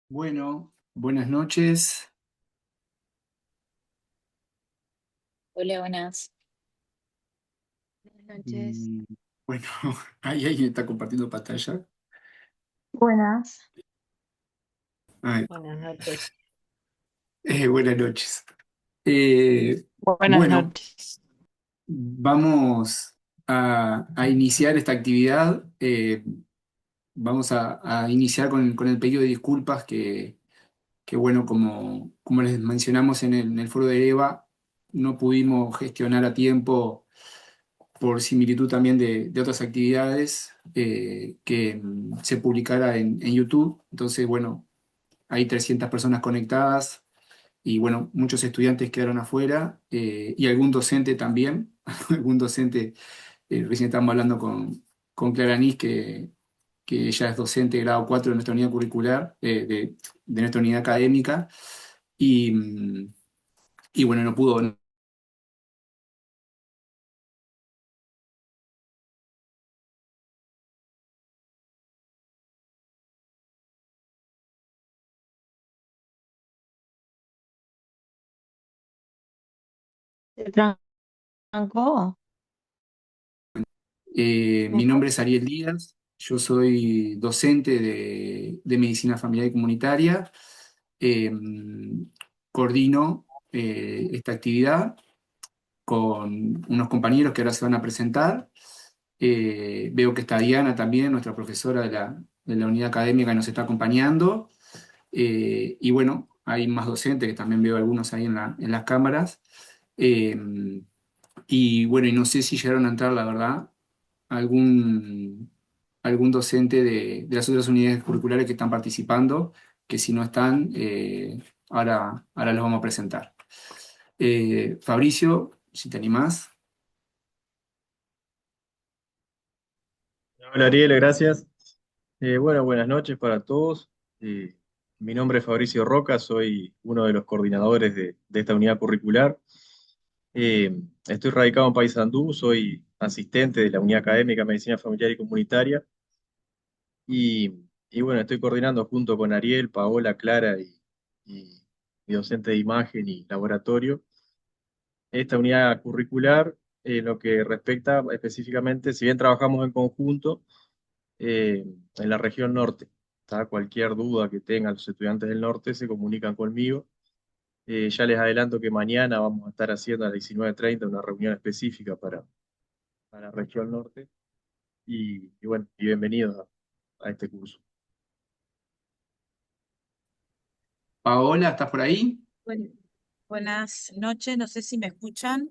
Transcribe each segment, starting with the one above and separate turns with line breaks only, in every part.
Bueno, buenas noches.
Hola, buenas.
Buenas noches.
Mm, Bueno, ahí alguien está compartiendo pantalla.
Buenas.
Ay,
Buenas noches.
buenas noches.
Buenas
Bueno,
noches.
vamos a iniciar esta actividad. Vamos a iniciar con el pedido de disculpas que bueno, como les mencionamos en el foro de EVA, no pudimos gestionar a tiempo por similitud también de otras actividades que se publicara en YouTube. Entonces, bueno, hay 300 personas conectadas y bueno, muchos estudiantes quedaron afuera y algún docente también. Algún docente, recién estábamos hablando con Clara Nis, que ella es docente de grado 4 de nuestra unidad curricular, de nuestra unidad académica, y, y bueno, no pudo.
¿Se trancó? ¿Me
Mi nombre es
escucha?
Ariel Díaz, yo soy docente de Medicina Familiar y Comunitaria. Eh, Coordino esta actividad con unos compañeros que ahora se van a presentar. Veo que está Diana también, nuestra profesora de la unidad académica, que nos está acompañando. Y bueno, hay más docentes, que también veo algunos ahí en las cámaras. Eh, y bueno, y no sé si llegaron a entrar, la verdad, algún docente de las otras unidades curriculares que están participando, que si no están, ahora los vamos a presentar. Fabricio, si te animás.
Hola Ariel, gracias. Bueno, buenas noches para todos. Eh, Mi nombre es Fabricio Roca, soy uno de los coordinadores de esta unidad curricular. Estoy radicado en Paysandú, soy asistente de la unidad académica Medicina Familiar y Comunitaria y bueno, estoy coordinando junto con Ariel, Paola, Clara y mi docente de imagen y laboratorio esta unidad curricular. Lo que respecta específicamente, si bien trabajamos en conjunto, en la región norte. ¿Tá? Cualquier duda que tengan los estudiantes del norte se comunican conmigo. Ya les adelanto que mañana vamos a estar haciendo a las 19:30 una reunión específica para la región norte y bueno, y bienvenidos a este curso.
Paola, ¿estás por ahí?
Buen- Buenas noches, no sé si me escuchan.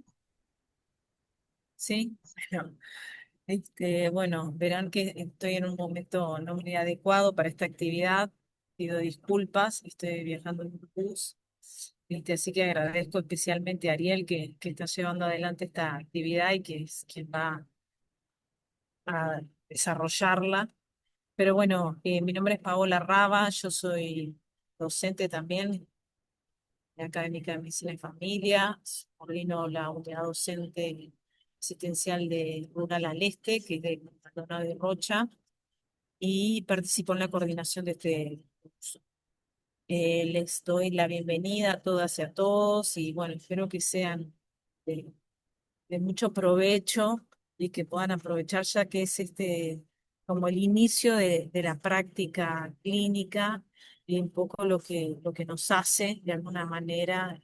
Sí, bueno, bueno, verán que estoy en un momento no muy adecuado para esta actividad. Pido disculpas, estoy viajando en un bus. Así que agradezco especialmente a Ariel que está llevando adelante esta actividad y que es quien va a desarrollarla. Pero bueno, mi nombre es Paola Raba, yo soy docente también académica de Medicina y Familia, coordino la unidad docente asistencial de Rural al Este, que es de Maldonado de Rocha, y participo en la coordinación de este curso. Les doy la bienvenida a todas y a todos, y bueno, espero que sean de, de mucho provecho y que puedan aprovechar ya que es como el inicio de la práctica clínica y un poco lo que nos hace de alguna manera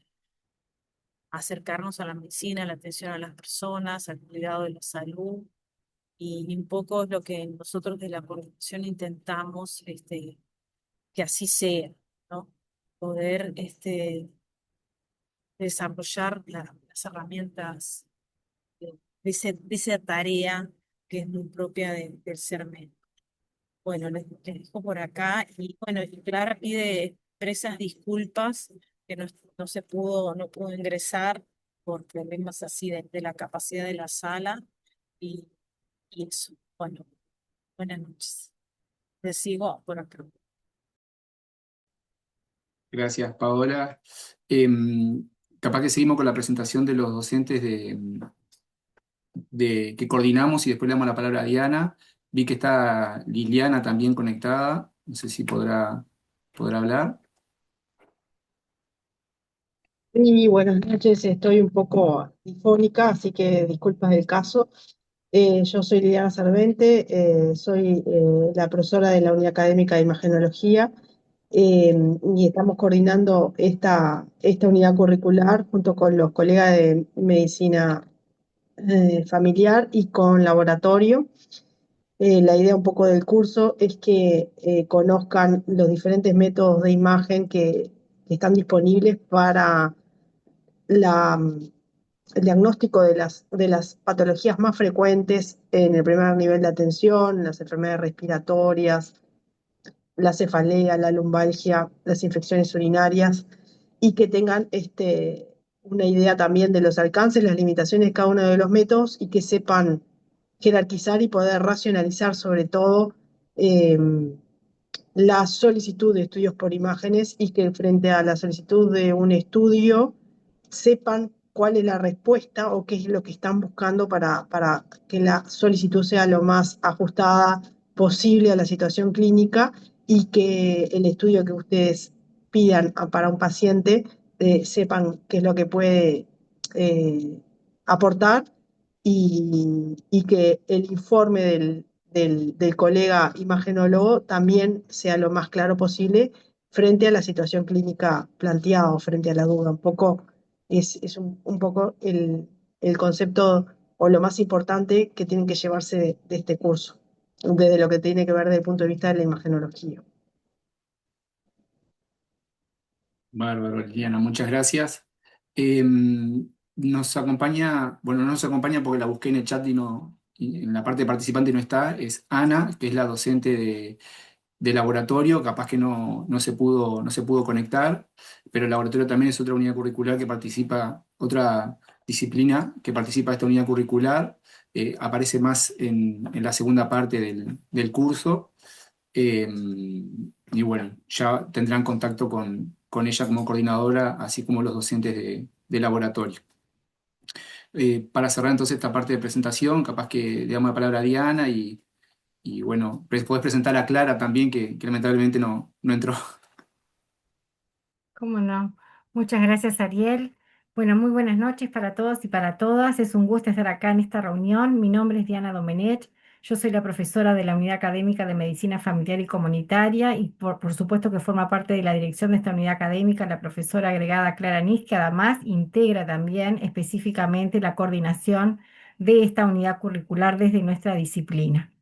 acercarnos a la medicina, a la atención a las personas, al cuidado de la salud y un poco lo que nosotros de la coordinación intentamos que así sea, ¿no? Poder desarrollar las herramientas de esa tarea que es muy propia del ser médico. Bueno, les dejo por acá y bueno, y Clara pide expresas disculpas que no pudo ingresar por problemas así de la capacidad de la sala y, y eso. Bueno, buenas noches. Les sigo por acá.
Gracias, Paola. Em, Capaz que seguimos con la presentación de los docentes que coordinamos y después le damos la palabra a Diana. Vi que está Liliana también conectada. No sé si podrá. poder hablar.
Sí, buenas noches. Estoy un poco difónica, así que disculpas del caso. Yo soy Liliana Servente, soy la profesora de la Unidad Académica de Imagenología, y estamos coordinando esta unidad curricular junto con los colegas de Medicina Familiar y con Laboratorio. La idea un poco del curso es que conozcan los diferentes métodos de imagen que están disponibles para el diagnóstico de las patologías más frecuentes en el primer nivel de atención, las enfermedades respiratorias, la cefalea, la lumbalgia, las infecciones urinarias, y que tengan una idea también de los alcances, las limitaciones de cada uno de los métodos y que sepan jerarquizar y poder racionalizar sobre todo eh, la solicitud de estudios por imágenes, y que frente a la solicitud de un estudio sepan cuál es la respuesta o qué es lo que están buscando para que la solicitud sea lo más ajustada posible a la situación clínica, y que el estudio que ustedes pidan para un paciente sepan qué es lo que puede eh, aportar, y que el informe del colega imagenólogo también sea lo más claro posible frente a la situación clínica planteada o frente a la duda. Un poco es un poco el concepto o lo más importante que tienen que llevarse de este curso, desde lo que tiene que ver desde el punto de vista de la imagenología.
Bárbaro, Liliana, muchas gracias. Eh, Nos acompaña, bueno, no nos acompaña porque la busqué en el chat y en la parte de participante no está, es Ana, que es la docente de laboratorio, capaz que no se pudo conectar, pero el laboratorio también es otra unidad curricular que participa, otra disciplina que participa de esta unidad curricular, aparece más en la segunda parte del curso. eh, y bueno, ya tendrán contacto con ella como coordinadora, así como los docentes de laboratorio. Para cerrar entonces esta parte de presentación, capaz que le damos la palabra a Diana y bueno, podés presentar a Clara también, que lamentablemente no entró.
¿Cómo no? Muchas gracias, Ariel. Bueno, muy buenas noches para todos y para todas. Es un gusto estar acá en esta reunión. Mi nombre es Diana Domenech. Yo soy la profesora de la Unidad Académica de Medicina Familiar y Comunitaria y por supuesto que forma parte de la dirección de esta unidad académica la profesora agregada Clara Nis, que además integra también específicamente la coordinación de esta unidad curricular desde nuestra disciplina.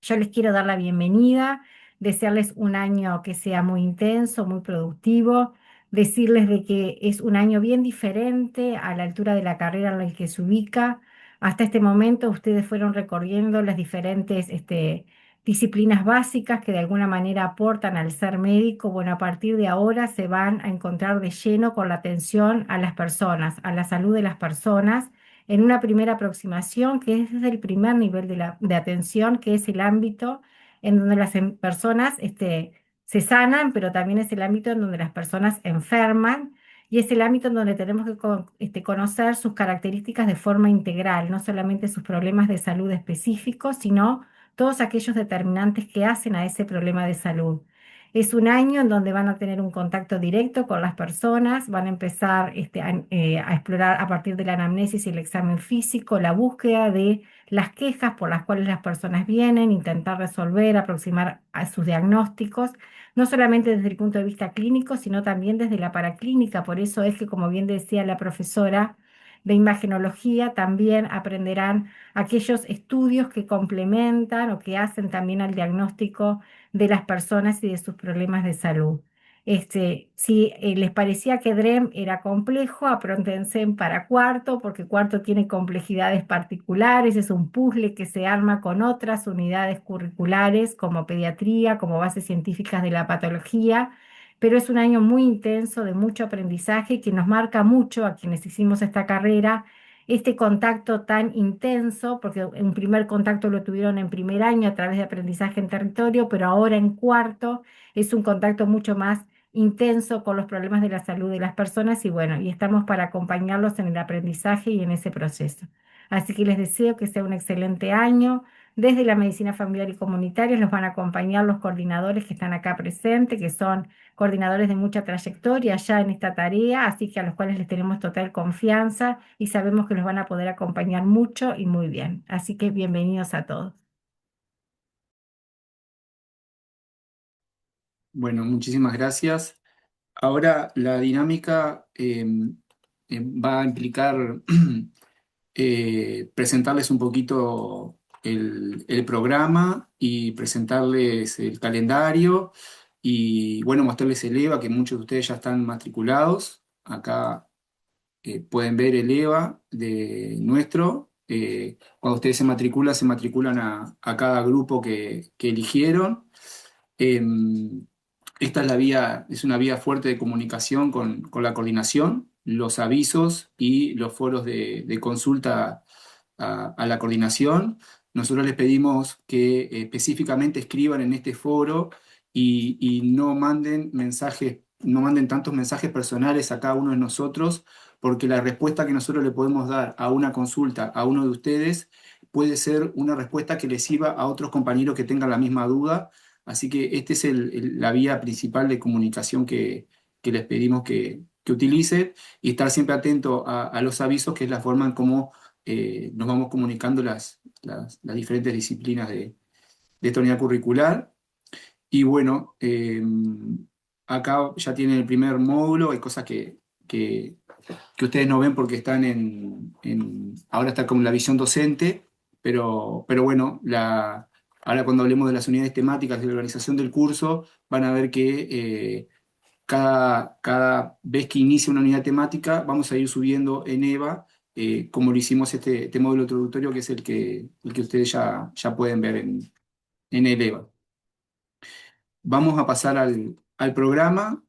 Yo les quiero dar la bienvenida, desearles un año que sea muy intenso, muy productivo, decirles de que es un año bien diferente a la altura de la carrera en la que se ubica. Hasta este momento ustedes fueron recorriendo las diferentes disciplinas básicas que de alguna manera aportan al ser médico. Bueno, a partir de ahora se van a encontrar de lleno con la atención a las personas, a la salud de las personas en una primera aproximación, que es desde el primer nivel de atención, que es el ámbito en donde las personas se sanan, pero también es el ámbito en donde las personas enferman, y es el ámbito en donde tenemos que conocer sus características de forma integral, no solamente sus problemas de salud específicos, sino todos aquellos determinantes que hacen a ese problema de salud. Es un año en donde van a tener un contacto directo con las personas, van a empezar a explorar a partir de la anamnesis y el examen físico, la búsqueda de las quejas por las cuales las personas vienen, intentar resolver, aproximar a sus diagnósticos, no solamente desde el punto de vista clínico, sino también desde la paraclínica. Por eso es que, como bien decía la profesora de imagenología, también aprenderán aquellos estudios que complementan o que hacen también al diagnóstico de las personas y de sus problemas de salud. Si les parecía que DREM era complejo, apróntense para cuarto, porque cuarto tiene complejidades particulares, es un puzzle que se arma con otras unidades curriculares como pediatría, como bases científicas de la patología, pero es un año muy intenso de mucho aprendizaje que nos marca mucho a quienes hicimos esta carrera este contacto tan intenso, porque un primer contacto lo tuvieron en primer año a través de aprendizaje en territorio, pero ahora en cuarto es un contacto mucho más intenso con los problemas de la salud de las personas y bueno, y estamos para acompañarlos en el aprendizaje y en ese proceso. Así que les deseo que sea un excelente año, Desde la medicina familiar y comunitaria los van a acompañar los coordinadores que están acá presentes, que son coordinadores de mucha trayectoria ya en esta tarea, así que a los cuales les tenemos total confianza y sabemos que los van a poder acompañar mucho y muy bien. Así que bienvenidos a todos.
Bueno, muchísimas gracias. Ahora la dinámica va a implicar presentarles un poquito el programa y presentarles el calendario y bueno, mostrarles el EVA, que muchos de ustedes ya están matriculados. Acá pueden ver el EVA de nuestro. Cuando ustedes se matriculan a cada grupo que eligieron. Esta es es una vía fuerte de comunicación con la coordinación, los avisos y los foros de consulta a la coordinación. Nosotros les pedimos que específicamente escriban en este foro y no manden mensajes, no manden tantos mensajes personales a cada uno de nosotros, porque la respuesta que nosotros le podemos dar a una consulta a uno de ustedes puede ser una respuesta que les sirva a otros compañeros que tengan la misma duda. Así que esta es la vía principal de comunicación que les pedimos que utilicen y estar siempre atento a los avisos, que es la forma en cómo nos vamos comunicando las diferentes disciplinas de esta unidad curricular. Y bueno, acá ya tienen el primer módulo, hay cosas que, que ustedes no ven porque están ahora está como la visión docente, pero bueno, ahora cuando hablemos de las unidades temáticas de la organización del curso, van a ver que cada vez que inicia una unidad temática, vamos a ir subiendo en EVA, como lo hicimos este módulo introductorio, que es el que ustedes ya pueden ver en el EVA. Vamos a pasar al programa.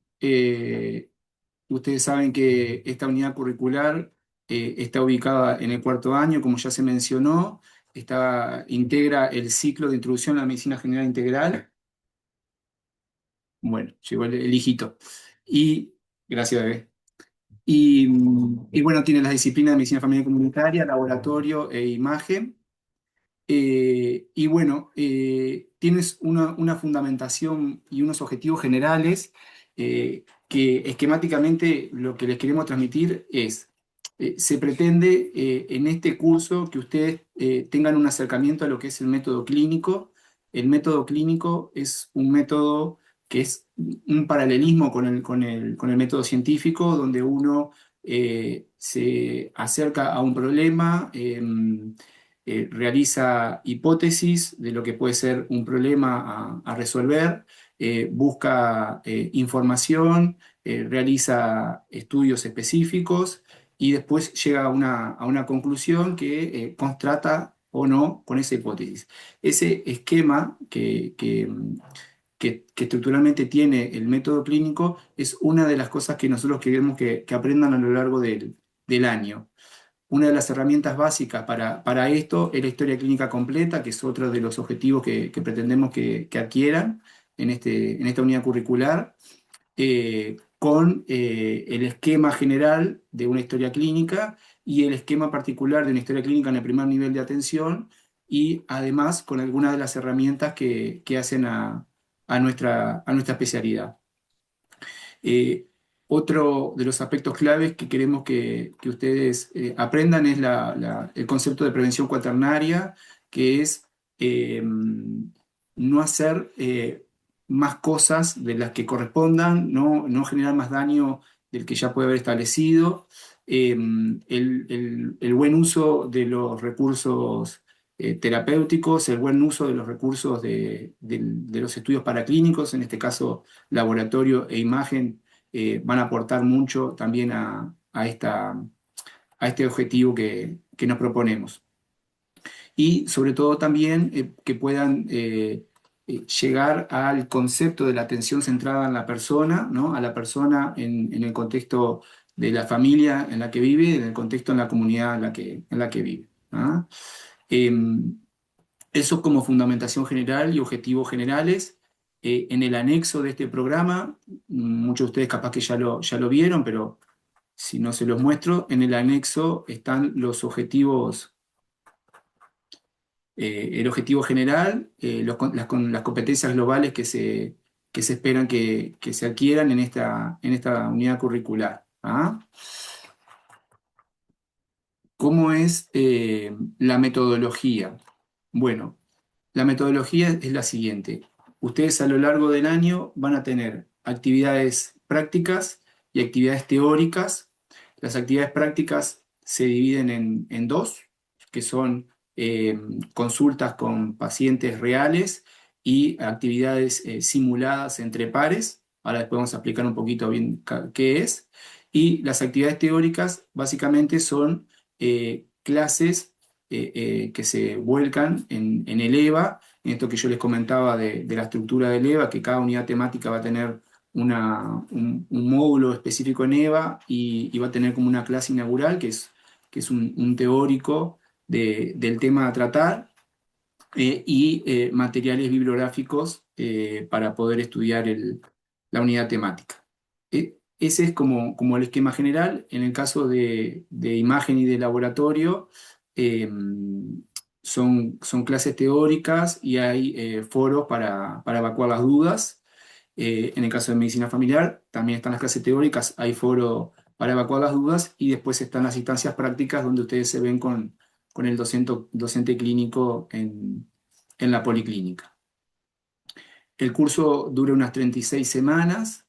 Ustedes saben que esta unidad curricular está ubicada en el cuarto año, como ya se mencionó, integra el ciclo de introducción a la medicina general integral. Bueno, llegó el hijito. Y, gracias, bebé. Y bueno, tiene las disciplinas de medicina familiar y comunitaria, laboratorio e imagen. Y bueno, tienes una fundamentación y unos objetivos generales que esquemáticamente lo que les queremos transmitir es, se pretende en este curso que ustedes tengan un acercamiento a lo que es el método clínico. El método clínico es un método que es un paralelismo con el método científico, donde uno se acerca a un problema, realiza hipótesis de lo que puede ser un problema a resolver, busca información, realiza estudios específicos y después llega a una conclusión que constata o no con esa hipótesis. Ese esquema que estructuralmente tiene el método clínico es una de las cosas que nosotros queremos que aprendan a lo largo del año. Una de las herramientas básicas para esto es la historia clínica completa, que es otro de los objetivos que pretendemos que adquieran en esta unidad curricular, con el esquema general de una historia clínica y el esquema particular de una historia clínica en el primer nivel de atención, y además con algunas de las herramientas que hacen a nuestra especialidad. Eh, Otro de los aspectos claves que queremos que ustedes aprendan es el concepto de prevención cuaternaria, que es no hacer más cosas de las que correspondan, no generar más daño del que ya puede haber establecido, el buen uso de los recursos terapéuticos, el buen uso de los recursos de los estudios paraclínicos, en este caso laboratorio e imagen, van a aportar mucho también a este objetivo que nos proponemos. Y sobre todo también que puedan llegar al concepto de la atención centrada en la persona, ¿no? A la persona en el contexto de la familia en la que vive, en el contexto en la comunidad en la que vive. ¿Ah? Eso como fundamentación general y objetivos generales. En el anexo de este programa, muchos de ustedes capaz que ya lo vieron, pero si no se los muestro, en el anexo están los objetivos el objetivo general, las competencias globales que se esperan que se adquieran en esta unidad curricular. ¿Ah? ¿Cómo es la metodología? Bueno, la metodología es la siguiente. Ustedes a lo largo del año van a tener actividades prácticas y actividades teóricas. Las actividades prácticas se dividen en dos, que son consultas con pacientes reales y actividades simuladas entre pares. Ahora después vamos a explicar un poquito bien qué es. Y las actividades teóricas básicamente son clases que se vuelcan en el EVA, en esto que yo les comentaba de la estructura del EVA, que cada unidad temática va a tener un módulo específico en EVA y va a tener como una clase inaugural, que es un teórico del tema a tratar, y materiales bibliográficos para poder estudiar la unidad temática. Ese es como el esquema general. En el caso de imagen y de laboratorio, eh, son clases teóricas y hay foros para evacuar las dudas. En el caso de medicina familiar, también están las clases teóricas, hay foro para evacuar las dudas y después están las instancias prácticas donde ustedes se ven con el docente clínico en la policlínica. El curso dura unas 36 semanas,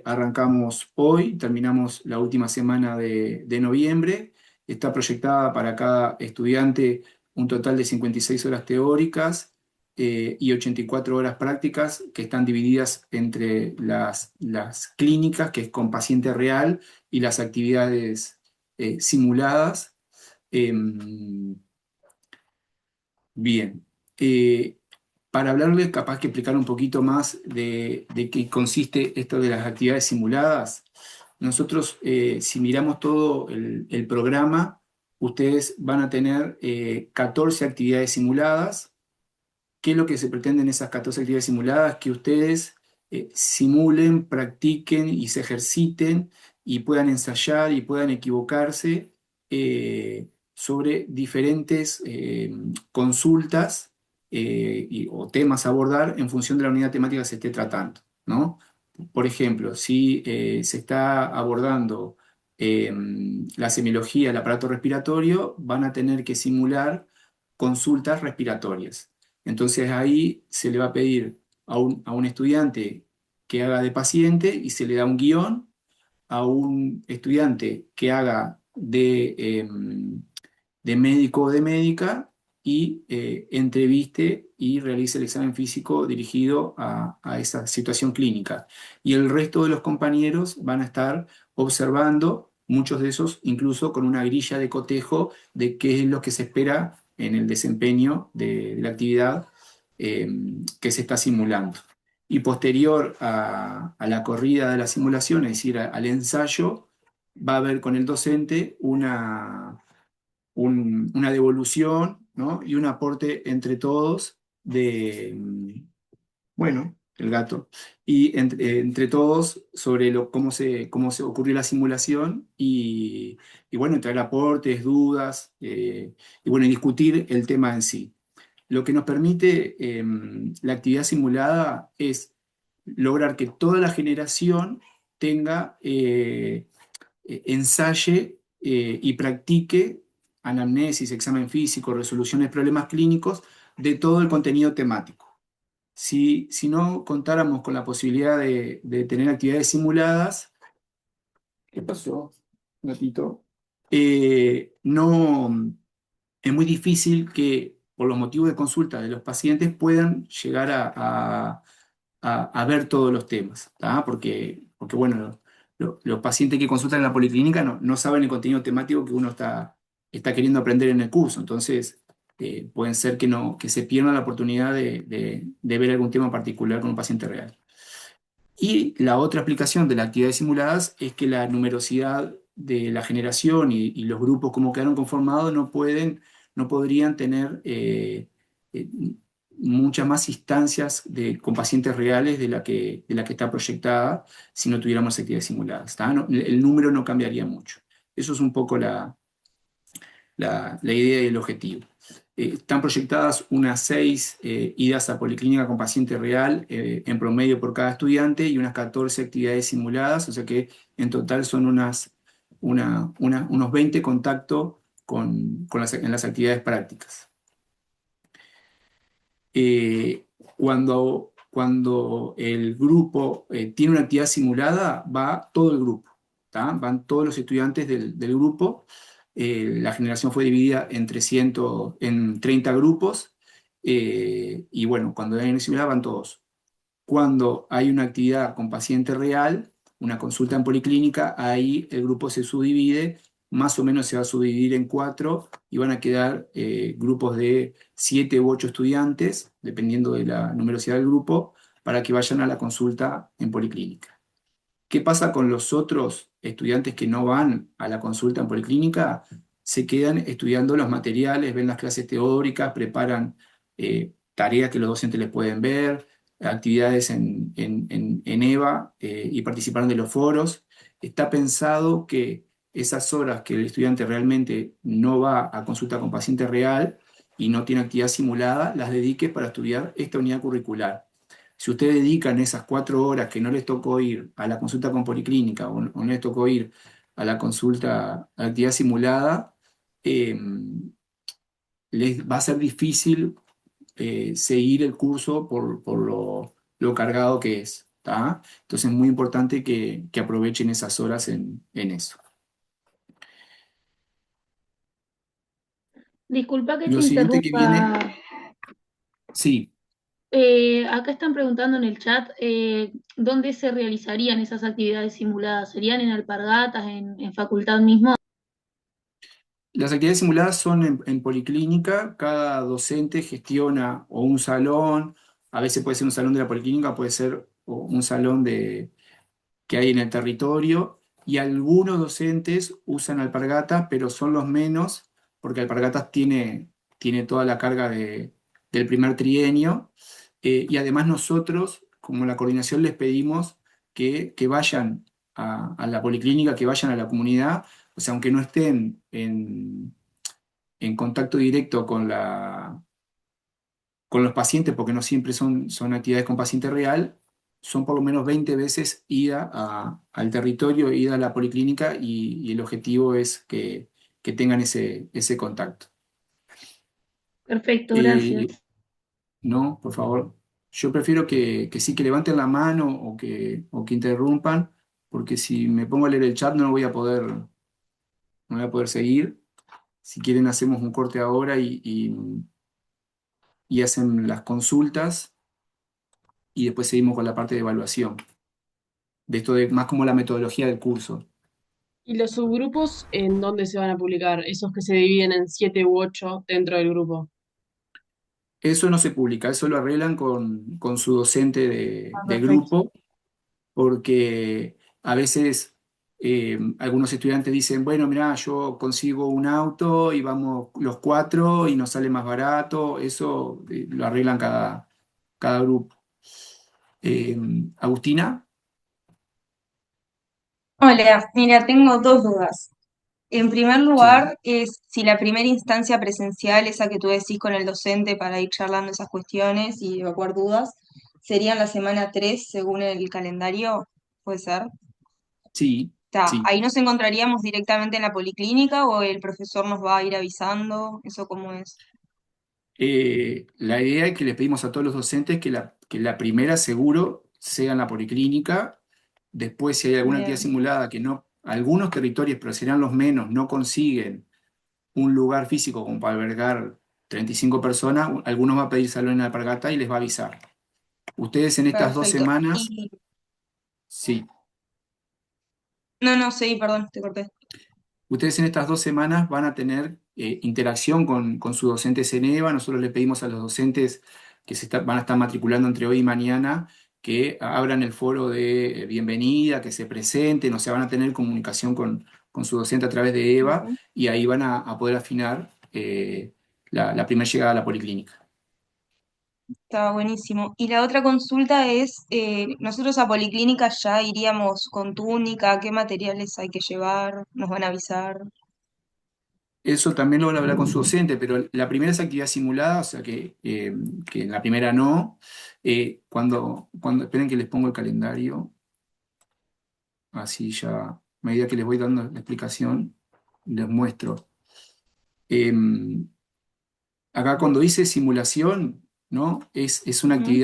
arrancamos hoy, terminamos la última semana de noviembre, está proyectada para cada estudiante un total de 56 horas teóricas y 84 horas prácticas que están divididas entre las clínicas, que es con paciente real, y las actividades simuladas. Bien. Para hablarles, capaz que explicar un poquito más de qué consiste esto de las actividades simuladas. Nosotros, si miramos todo el programa, ustedes van a tener 14 actividades simuladas. ¿Qué es lo que se pretende en esas 14 actividades simuladas? Que ustedes simulen, practiquen y se ejerciten y puedan ensayar y puedan equivocarse sobre diferentes consultas o temas a abordar en función de la unidad temática que se esté tratando, ¿no? Por ejemplo, si se está abordando la semiología, el aparato respiratorio, van a tener que simular consultas respiratorias. Entonces ahí se le va a pedir a un estudiante que haga de paciente y se le da un guión, a un estudiante que haga de médico o de médica y entreviste y realice el examen físico dirigido a esa situación clínica. Y el resto de los compañeros van a estar observando, muchos de esos incluso con una grilla de cotejo de qué es lo que se espera en el desempeño de la actividad eh, que se está simulando. Y posterior a la corrida de la simulación, es decir, al ensayo, va a haber con el docente una devolución, ¿no? Y un aporte entre todos bueno, el gato, y entre todos sobre cómo se ocurrió la simulación y bueno, traer aportes, dudas, y bueno, y discutir el tema en sí. Lo que nos permite la actividad simulada es lograr que toda la generación tenga ensaye y practique anamnesis, examen físico, resolución de problemas clínicos de todo el contenido temático. Si no contáramos con la posibilidad de tener actividades simuladas, ¿qué pasó, gatito? No, es muy difícil que por los motivos de consulta de los pacientes puedan llegar a ver todos los temas, ¿tá? Porque bueno, los pacientes que consultan en la policlínica no saben el contenido temático que uno está queriendo aprender en el curso, entonces pueden ser que se pierda la oportunidad de ver algún tema particular con un paciente real. Y la otra explicación de las actividades simuladas es que la numerosidad de la generación y los grupos como quedaron conformados no podrían tener eh, muchas más instancias con pacientes reales de la que está proyectada si no tuviéramos actividades simuladas, ¿tá? El número no cambiaría mucho. Eso es un poco la idea y el objetivo. Están proyectadas unas 6 idas a policlínica con paciente real en promedio por cada estudiante y unas 14 actividades simuladas, o sea que en total son unos 20 contactos en las actividades prácticas. Cuando el grupo tiene una actividad simulada, va todo el grupo, ¿tá? Van todos los estudiantes del grupo. La generación fue dividida en 30 grupos, y bueno, cuando hay una simulada van todos. Cuando hay una actividad con paciente real, una consulta en policlínica, ahí el grupo se subdivide, más o menos se va a subdividir en 4 y van a quedar grupos de 7 u 8 estudiantes, dependiendo de la numerosidad del grupo, para que vayan a la consulta en policlínica. ¿Qué pasa con los otros estudiantes que no van a la consulta en policlínica? Se quedan estudiando los materiales, ven las clases teóricas, preparan tareas que los docentes les pueden ver, actividades en EVA, y participaron de los foros. Está pensado que esas horas que el estudiante realmente no va a consulta con paciente real y no tiene actividad simulada, las dedique para estudiar esta unidad curricular. Si ustedes dedican esas 4 horas que no les tocó ir a la consulta con policlínica o no les tocó ir a la consulta, a la actividad simulada, eh, les va a ser difícil seguir el curso por lo cargado que es, ¿tá? Entonces es muy importante que aprovechen esas horas en eso.
Disculpa que te
Lo siguiente que viene,
interrumpa.
sí.
Acá están preguntando en el chat dónde se realizarían esas actividades simuladas. ¿Serían en alpargatas, en facultad misma?
Las actividades simuladas son en policlínica, cada docente gestiona o un salón, a veces puede ser un salón de la policlínica, puede ser un salón que hay en el territorio, y algunos docentes usan alpargatas, pero son los menos, porque alpargatas tiene toda la carga del primer trienio, y además nosotros, como la coordinación, les pedimos que vayan a la policlínica, que vayan a la comunidad, o sea, aunque no estén en contacto directo con los pacientes, porque no siempre son actividades con paciente real, son por lo menos 20 veces ida al territorio, ida a la policlínica, y el objetivo es que tengan ese contacto.
Perfecto,
Eh,
gracias.
no, por favor. Yo prefiero que sí, que levanten la mano o que interrumpan, porque si me pongo a leer el chat no voy a poder seguir. Si quieren hacemos un corte ahora y hacen las consultas y después seguimos con la parte de evaluación. De esto de más como la metodología del curso.
¿Y los subgrupos en dónde se van a publicar? Esos que se dividen en 7 u 8 dentro del grupo.
Eso no se publica, eso lo arreglan con su docente de,
Ah,
de
perfecto.
grupo, porque a veces algunos estudiantes dicen, bueno, mirá, yo consigo un auto y vamos los 4 y nos sale más barato. Eso lo arreglan cada grupo. Eh, Agustina,
Hola, mira, tengo dos dudas. En primer
sí,
lugar, es si la primera instancia presencial, esa que tú decís con el docente para ir charlando esas cuestiones y evacuar dudas, sería en la semana 3 según el calendario, ¿puede ser?
sí,
Está,
sí.
ahí nos encontraríamos directamente en la policlínica o el profesor nos va a ir avisando, ¿eso cómo es?
La idea es que le pedimos a todos los docentes que la primera seguro sea en la policlínica. Después, si hay alguna actividad
Bien,
simulada que no, algunos territorios, pero serán los menos, no consiguen un lugar físico como para albergar 35 personas, algunos va a pedir salón en la alpargata y les va a avisar. Ustedes en estas dos
perfecto.
semanas,
Y,
sí,
no, no, sí, perdón, te corté.
ustedes en estas 2 semanas van a tener interacción con sus docentes en EVA. Nosotros le pedimos a los docentes que van a estar matriculando entre hoy y mañana que abran el foro de bienvenida, que se presenten, o sea, van a tener comunicación con su docente a través de EVA,
Bien.
y ahí van a poder afinar la primera llegada a la policlínica.
Está buenísimo. Y la otra consulta es, nosotros a Policlínica ya iríamos con túnica, ¿qué materiales hay que llevar? ¿Nos van a avisar?
eso también lo van a hablar con su docente, pero la primera es actividad simulada, o sea que la primera no. Esperen que les pongo el calendario, así ya, a medida que les voy dando la explicación, les muestro. Em, Acá cuando dice simulación, ¿no? Es una
Ujú,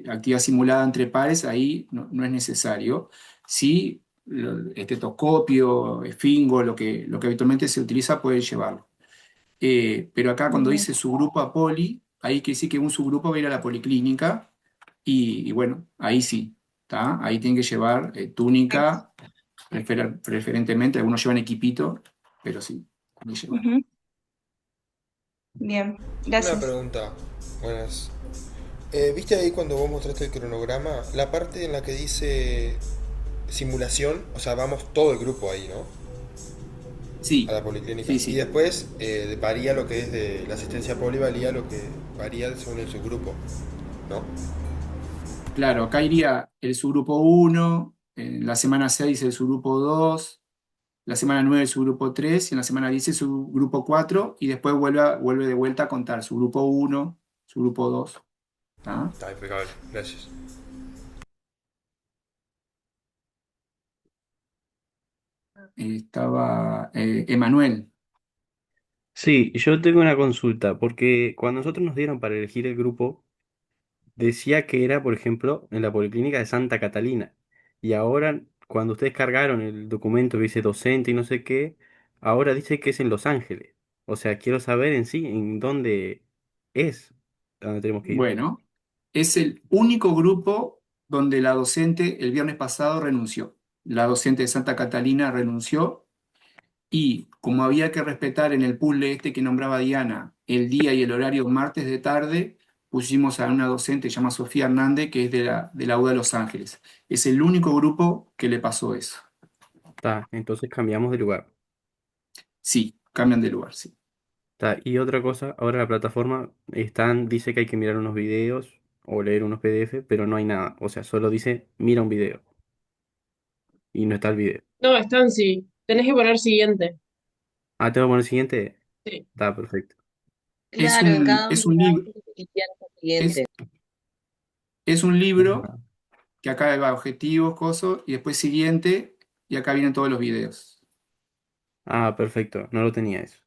actividad simulada entre pares, ahí no es necesario. Sí, estetoscopio, esfingo, lo que habitualmente se utiliza, pueden llevarlo. Pero acá cuando
bien.
dice subgrupo a poli, ahí quiere decir que un subgrupo va a ir a la policlínica y bueno, ahí sí, ¿tá? Ahí tienen que llevar túnica, preferentemente, algunos llevan equipito, pero sí, hay que llevar.
Ujú, bien,
Una
gracias.
pregunta. Buenas. ¿Viste ahí cuando vos mostraste el cronograma? La parte en la que dice simulación, o sea, vamos todo el grupo ahí, ¿no? A
Sí,
la policlínica.
sí,
Y
sí.
después varía lo que es de la asistencia poli, varía lo que varía según el subgrupo, ¿no?
Claro, acá iría el subgrupo uno, en la semana 6 el subgrupo 2, la semana 9 el subgrupo 3 y en la semana 10 el subgrupo 4 y después vuelve de vuelta a contar subgrupo uno, subgrupo 2. ¿Tá?
Está impecable, gracias.
Estaba Emanuel.
Sí, yo tengo una consulta, porque cuando nosotros nos dieron para elegir el grupo, decía que era, por ejemplo, en la Policlínica de Santa Catalina. Y ahora, cuando ustedes cargaron el documento que dice docente y no sé qué, ahora dice que es en Los Ángeles. O sea, quiero saber en sí en dónde es, a dónde tenemos que ir.
Bueno, es el único grupo donde la docente el viernes pasado renunció. La docente de Santa Catalina renunció. Y como había que respetar en el puzzle este que nombraba Diana el día y el horario martes de tarde, pusimos a una docente llamada Sofía Hernández, que es de la UDA de Los Ángeles. Es el único grupo que le pasó eso.
Está, entonces cambiamos de lugar.
Sí, cambian de lugar, sí.
Está, y otra cosa, ahora la plataforma dice que hay que mirar unos videos o leer unos PDF, pero no hay nada. O sea, solo dice mira un video y no está el video.
No, están sí. Tenés que poner siguiente.
Ah, te voy a poner el siguiente.
Sí.
Está perfecto.
Es
Claro, en
un,
cada
es un
unidad
libro,
tiene que limpiar el
es,
siguiente.
es un libro
Ajá.
que acá va objetivos, coso, y después siguiente, y acá vienen todos los videos.
Ah, perfecto. No lo tenía eso.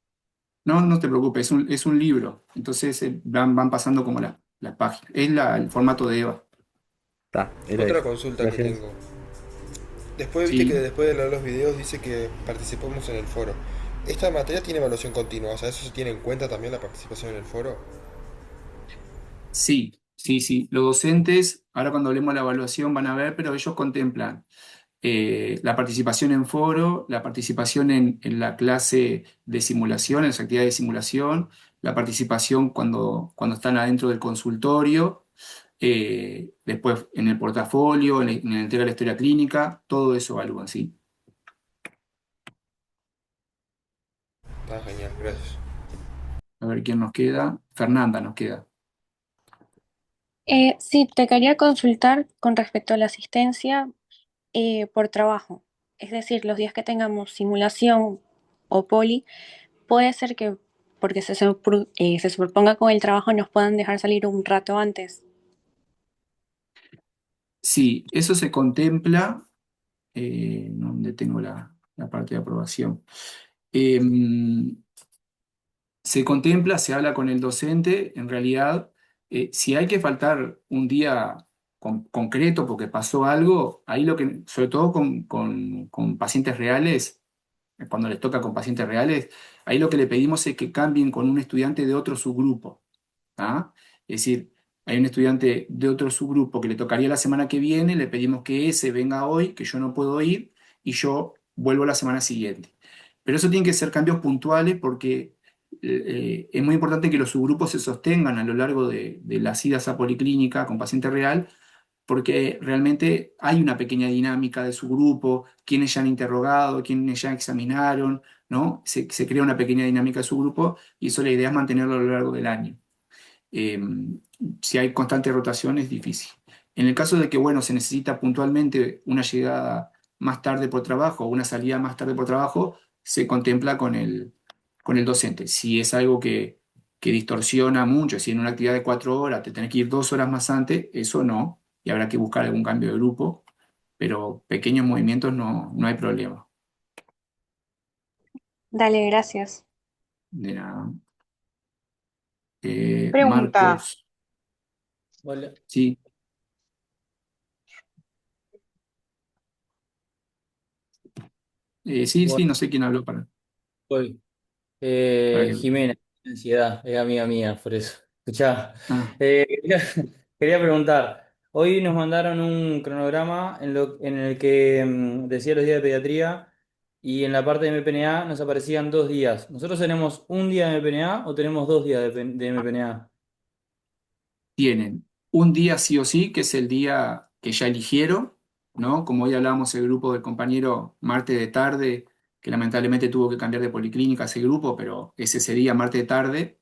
No, no te preocupes, es un libro. Entonces van pasando como la página. Es el formato de EVA.
Está, era
Otra
eso.
consulta que
Gracias.
tengo. Después viste que
Sí,
después de leer los videos dice que participamos en el foro. ¿Esta materia tiene evaluación continua? O sea, ¿eso se tiene en cuenta también la participación en el foro?
sí, sí, sí. Los docentes, ahora cuando hablemos de la evaluación van a ver, pero ellos contemplan la participación en foro, la participación en la clase de simulación, en las actividades de simulación, la participación cuando están adentro del consultorio, después en el portafolio, en la entrega de la historia clínica, todo eso evalúan, sí.
Está genial, gracias.
A ver quién nos queda. Fernanda nos queda.
Sí, te quería consultar con respecto a la asistencia por trabajo. Es decir, los días que tengamos simulación o poli, puede ser que, porque se superponga con el trabajo, nos puedan dejar salir un rato antes.
Sí, eso se contempla. ¿Dónde tengo la parte de aprobación? Eh, Se contempla, se habla con el docente, en realidad, si hay que faltar un día concreto porque pasó algo, ahí sobre todo con pacientes reales, cuando les toca con pacientes reales, ahí lo que le pedimos es que cambien con un estudiante de otro subgrupo. ¿Ah? Es decir, hay un estudiante de otro subgrupo que le tocaría la semana que viene, le pedimos que ese venga hoy, que yo no puedo ir, y yo vuelvo la semana siguiente. Pero eso tiene que ser cambios puntuales porque es muy importante que los subgrupos se sostengan a lo largo de las idas a policlínica con paciente real, porque realmente hay una pequeña dinámica de su grupo, quienes ya han interrogado, quienes ya examinaron, ¿no? Se crea una pequeña dinámica de su grupo y eso la idea es mantenerlo a lo largo del año. Eh, si hay constante rotación es difícil. En el caso de que, bueno, se necesita puntualmente una llegada más tarde por trabajo o una salida más tarde por trabajo, se contempla con el docente. Si es algo que distorsiona mucho, si en una actividad de 4 horas te tenés que ir 2 horas más antes, eso no, y habrá que buscar algún cambio de grupo, pero pequeños movimientos no hay problema.
Dale, gracias.
De nada.
Pregunta.
Marcos,
Hola,
sí. Sí,
bueno,
no sé quién habló
soy
para que...
Jimena, ansiedad, es amiga mía, por eso. Escuchá,
Ah,
quería preguntar, hoy nos mandaron un cronograma en el que decía los días de pediatría y en la parte de MPNA nos aparecían 2 días. ¿Nosotros tenemos un día de MPNA o tenemos 2 días de MPNA?
tienen un día sí o sí, que es el día que ya eligieron, ¿no? Como hoy hablábamos el grupo del compañero martes de tarde, que lamentablemente tuvo que cambiar de policlínica ese grupo, pero es ese día, martes de tarde.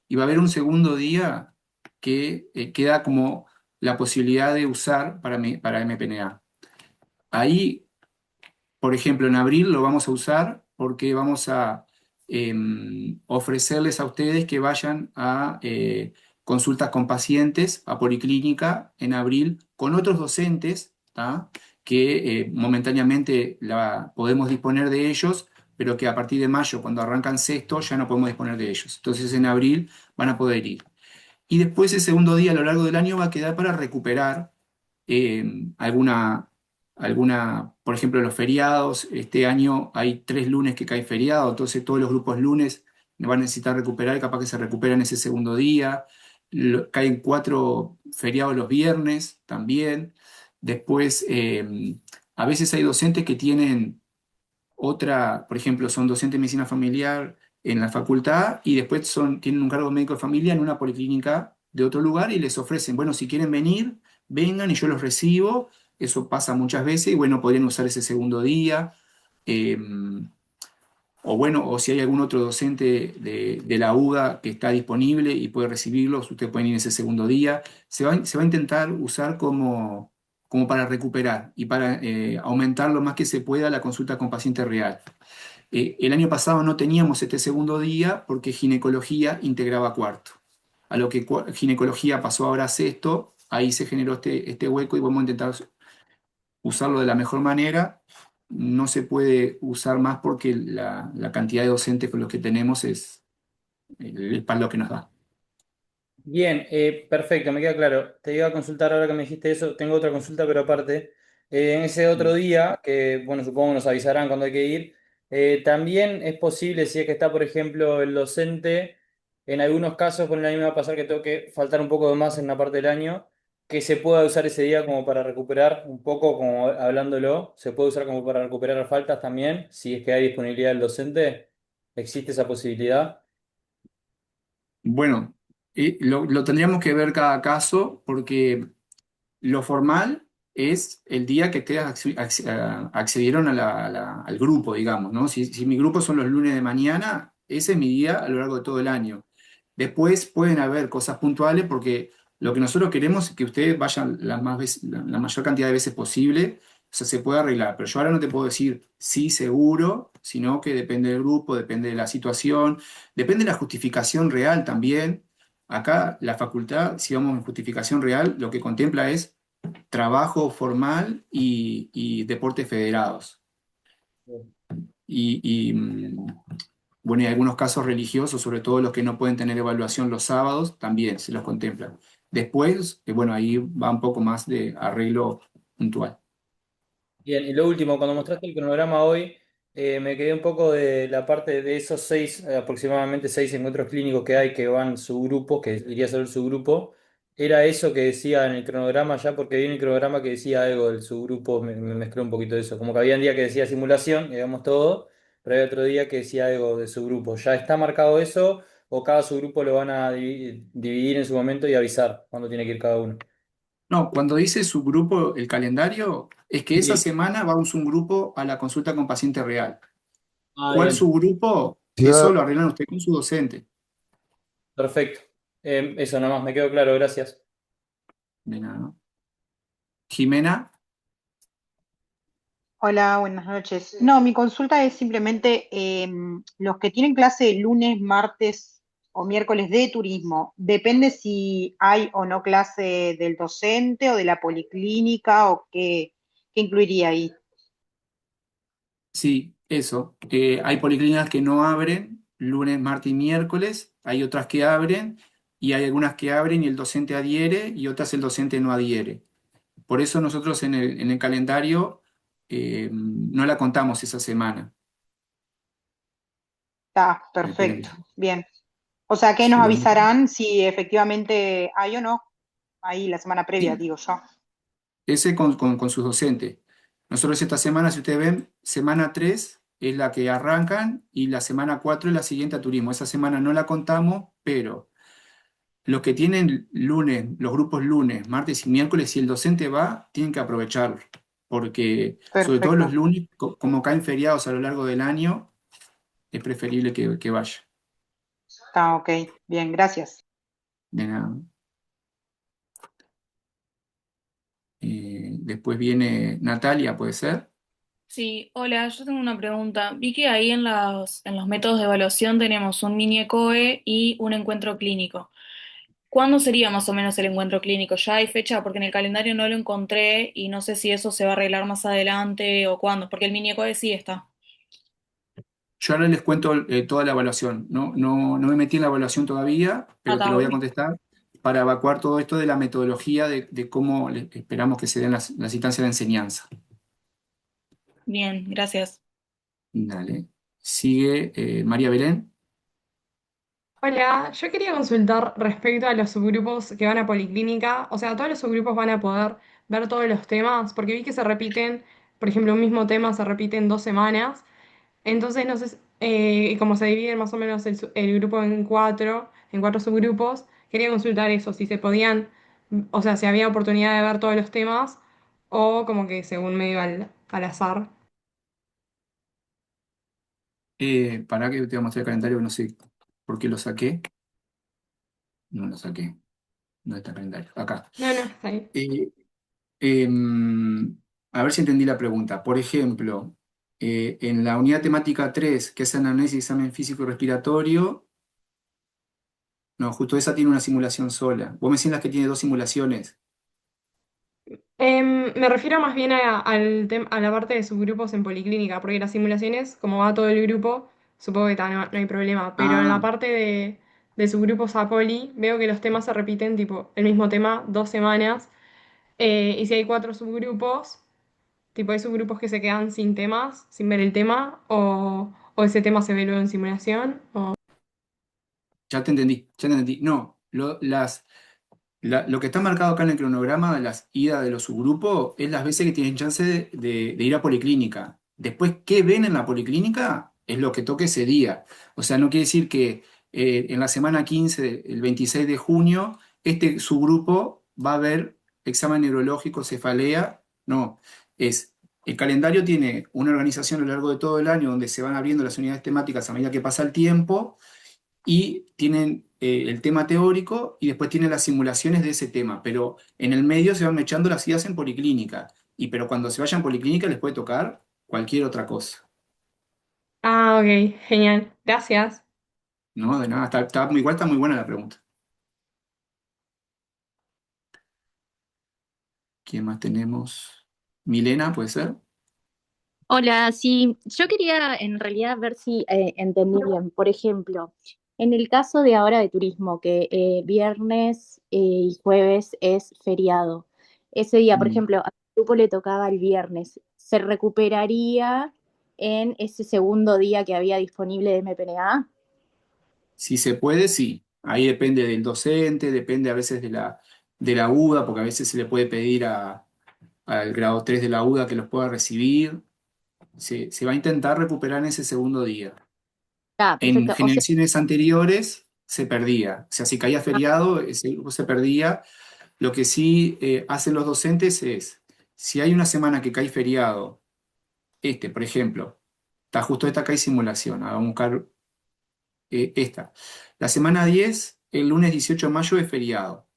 Y va a haber un segundo día que queda como la posibilidad de usar para MPNA. Ahí, por ejemplo, en abril lo vamos a usar porque vamos a ofrecerles a ustedes que vayan a consultas con pacientes, a policlínica en abril, con otros docentes, ¿tá? Que momentáneamente podemos disponer de ellos, pero que a partir de mayo, cuando arrancan sexto, ya no podemos disponer de ellos. Entonces en abril van a poder ir. Y después el segundo día a lo largo del año va a quedar para recuperar eh, alguna, por ejemplo, los feriados. Este año hay 3 lunes que cae feriado, entonces todos los grupos lunes van a necesitar recuperar, y capaz que se recuperan ese segundo día. Caen 4 feriados los viernes también. Después, a veces hay docentes que tienen otra, por ejemplo, son docentes de medicina familiar en la facultad y después tienen un cargo médico de familia en una policlínica de otro lugar y les ofrecen, bueno, si quieren venir, vengan y yo los recibo. Eso pasa muchas veces y bueno, podrían usar ese segundo día. eh, o bueno, o si hay algún otro docente de la UDA que está disponible y puede recibirlos, ustedes pueden ir ese segundo día. Se va a intentar usar como para recuperar y para aumentar lo más que se pueda la consulta con paciente real. El año pasado no teníamos este segundo día porque ginecología integraba cuarto. A lo que ginecología pasó ahora a sexto, ahí se generó este hueco y vamos a intentar usarlo de la mejor manera. No se puede usar más porque la cantidad de docentes con los que tenemos es el respaldo que nos da.
Bien, perfecto, me queda claro. Te iba a consultar ahora que me dijiste eso, tengo otra consulta, pero aparte, en ese otro día, que bueno, supongo que nos avisarán cuando hay que ir, también es posible, si es que está, por ejemplo, el docente, en algunos casos, por a mí me va a pasar que tengo que faltar un poco de más en una parte del año, que se pueda usar ese día como para recuperar un poco, como hablándolo, se puede usar como para recuperar faltas también, si es que hay disponibilidad del docente, ¿existe esa posibilidad?
Bueno, lo tendríamos que ver cada caso porque lo formal es el día que ustedes accedieron al grupo, digamos, ¿no? Si mi grupo son los lunes de mañana, ese es mi día a lo largo de todo el año. Después pueden haber cosas puntuales porque lo que nosotros queremos es que ustedes vayan la mayor cantidad de veces posible, o sea, se puede arreglar. Pero yo ahora no te puedo decir sí seguro, sino que depende del grupo, depende de la situación, depende de la justificación real también. Acá la facultad, si vamos en justificación real, lo que contempla es trabajo formal y deportes federados. Bueno, y algunos casos religiosos, sobre todo los que no pueden tener evaluación los sábados, también se los contempla. Después, bueno, ahí va un poco más de arreglo puntual.
Bien, y lo último, cuando mostraste el cronograma hoy, me quedé un poco de la parte de esos aproximadamente 6 encuentros clínicos que hay que van subgrupos, que iría a ser el subgrupo. Era eso que decía en el cronograma ya, porque vi en el cronograma que decía algo del subgrupo, me mezcló un poquito de eso. Como que había un día que decía simulación, y digamos todo, pero hay otro día que decía algo de subgrupo. ¿Ya está marcado eso o cada subgrupo lo van a dividir en su momento y avisar cuándo tiene que ir cada uno?
No, cuando dice subgrupo, el calendario, es que esa
Sí.
semana va un subgrupo a la consulta con paciente real.
Ah,
¿Cuál
bien,
subgrupo? Eso lo arreglan usted con su docente.
perfecto. Eso nomás, me quedó claro, gracias.
De nada, ¿no? Jimena,
Hola, buenas noches. No, mi consulta es simplemente los que tienen clase lunes, martes o miércoles de turismo, ¿depende si hay o no clase del docente o de la policlínica o qué incluiría ahí?
Sí, eso. Hay policlínicas que no abren lunes, martes y miércoles, hay otras que abren y hay algunas que abren y el docente adhiere y otras el docente no adhiere. Por eso nosotros en el calendario no la contamos esa semana.
Está,
Depende.
perfecto, bien. O sea, que nos
Sí,
avisarán si efectivamente hay o no, ahí la semana previa,
sí,
digo yo.
ese con sus docentes. Nosotros esta semana, si ustedes ven, semana 3 es la que arrancan y la semana 4 es la siguiente a turismo. Esa semana no la contamos, pero los que tienen lunes, los grupos lunes, martes y miércoles, si el docente va, tienen que aprovecharlo, porque sobre todo los
Perfecto,
lunes, como caen feriados a lo largo del año, es preferible que vaya.
está ok, bien, gracias.
De nada. Después viene Natalia, ¿puede ser?
Sí, hola, yo tengo una pregunta. Vi que ahí en los métodos de evaluación tenemos un mini ECOE y un encuentro clínico. ¿Cuándo sería más o menos el encuentro clínico? ¿Ya hay fecha? Porque en el calendario no lo encontré y no sé si eso se va a arreglar más adelante o cuándo, porque el mini ECOE sí está.
Yo ahora les cuento toda la evaluación. No me metí en la evaluación todavía,
Ah,
pero te
está
lo voy a
bueno.
contestar para evacuar todo esto de la metodología de cómo esperamos que se den las instancias de enseñanza.
Bien, gracias.
Dale. Sigue María Belén.
Hola, yo quería consultar respecto a los subgrupos que van a Policlínica. O sea, todos los subgrupos van a poder ver todos los temas, porque vi que se repiten, por ejemplo, un mismo tema se repite en 2 semanas. Entonces, no sé, como se divide más o menos el grupo en cuatro subgrupos, quería consultar eso, si se podían, o sea, si había oportunidad de ver todos los temas o como que según medio al azar.
Para que te voy a mostrar el calendario, no sé por qué lo saqué. No lo saqué. No está el calendario. Acá.
No, no, está ahí.
Eh, a ver si entendí la pregunta. Por ejemplo, en la unidad temática 3, que es análisis y examen físico y respiratorio, no, justo esa tiene una simulación sola. Vos me decís las que tiene dos simulaciones.
Me refiero más bien a la parte de subgrupos en Policlínica, porque las simulaciones, como va todo el grupo, supongo que no hay problema, pero en la
Ah,
parte de subgrupos a Poli, veo que los temas se repiten, tipo, el mismo tema 2 semanas, y si hay 4 subgrupos, tipo, hay subgrupos que se quedan sin temas, sin ver el tema, o ese tema se ve luego en simulación, o...
ya te entendí, ya te entendí. No, lo que está marcado acá en el cronograma de las idas de los subgrupos es las veces que tienen chance de ir a policlínica. Después, ¿qué ven en la policlínica? Es lo que toque ese día. O sea, no quiere decir que en la semana 15, el 26 de junio, este subgrupo va a ver examen neurológico, cefalea. No, el calendario tiene una organización a lo largo de todo el año donde se van abriendo las unidades temáticas a medida que pasa el tiempo y tienen el tema teórico y después tienen las simulaciones de ese tema, pero en el medio se van echando las ideas en policlínica, pero cuando se vayan a policlínica les puede tocar cualquier otra cosa,
Ah, ok, genial, gracias.
¿no? De nada, igual está muy buena la pregunta. ¿Quién más tenemos? Milena, ¿puede ser?
Hola, sí, yo quería en realidad ver si entendí bien. Por ejemplo, en el caso de ahora de turismo, que viernes y jueves es feriado, ese día, por
Mm.
ejemplo, al grupo le tocaba el viernes, ¿se recuperaría en ese segundo día que había disponible de MPNA?
Si se puede, sí. Ahí depende del docente, depende a veces de la UDA, porque a veces se le puede pedir al grado 3 de la UDA que los pueda recibir. Se va a intentar recuperar en ese segundo día.
Ah,
En
perfecto. O sea,
generaciones anteriores se perdía, o sea, si caía feriado, ese grupo se perdía. Lo que sí hacen los docentes es, si hay una semana que cae feriado, por ejemplo, está justo esta acá hay simulación, vamos a buscar esta. La semana 10 el lunes 18 de mayo es feriado.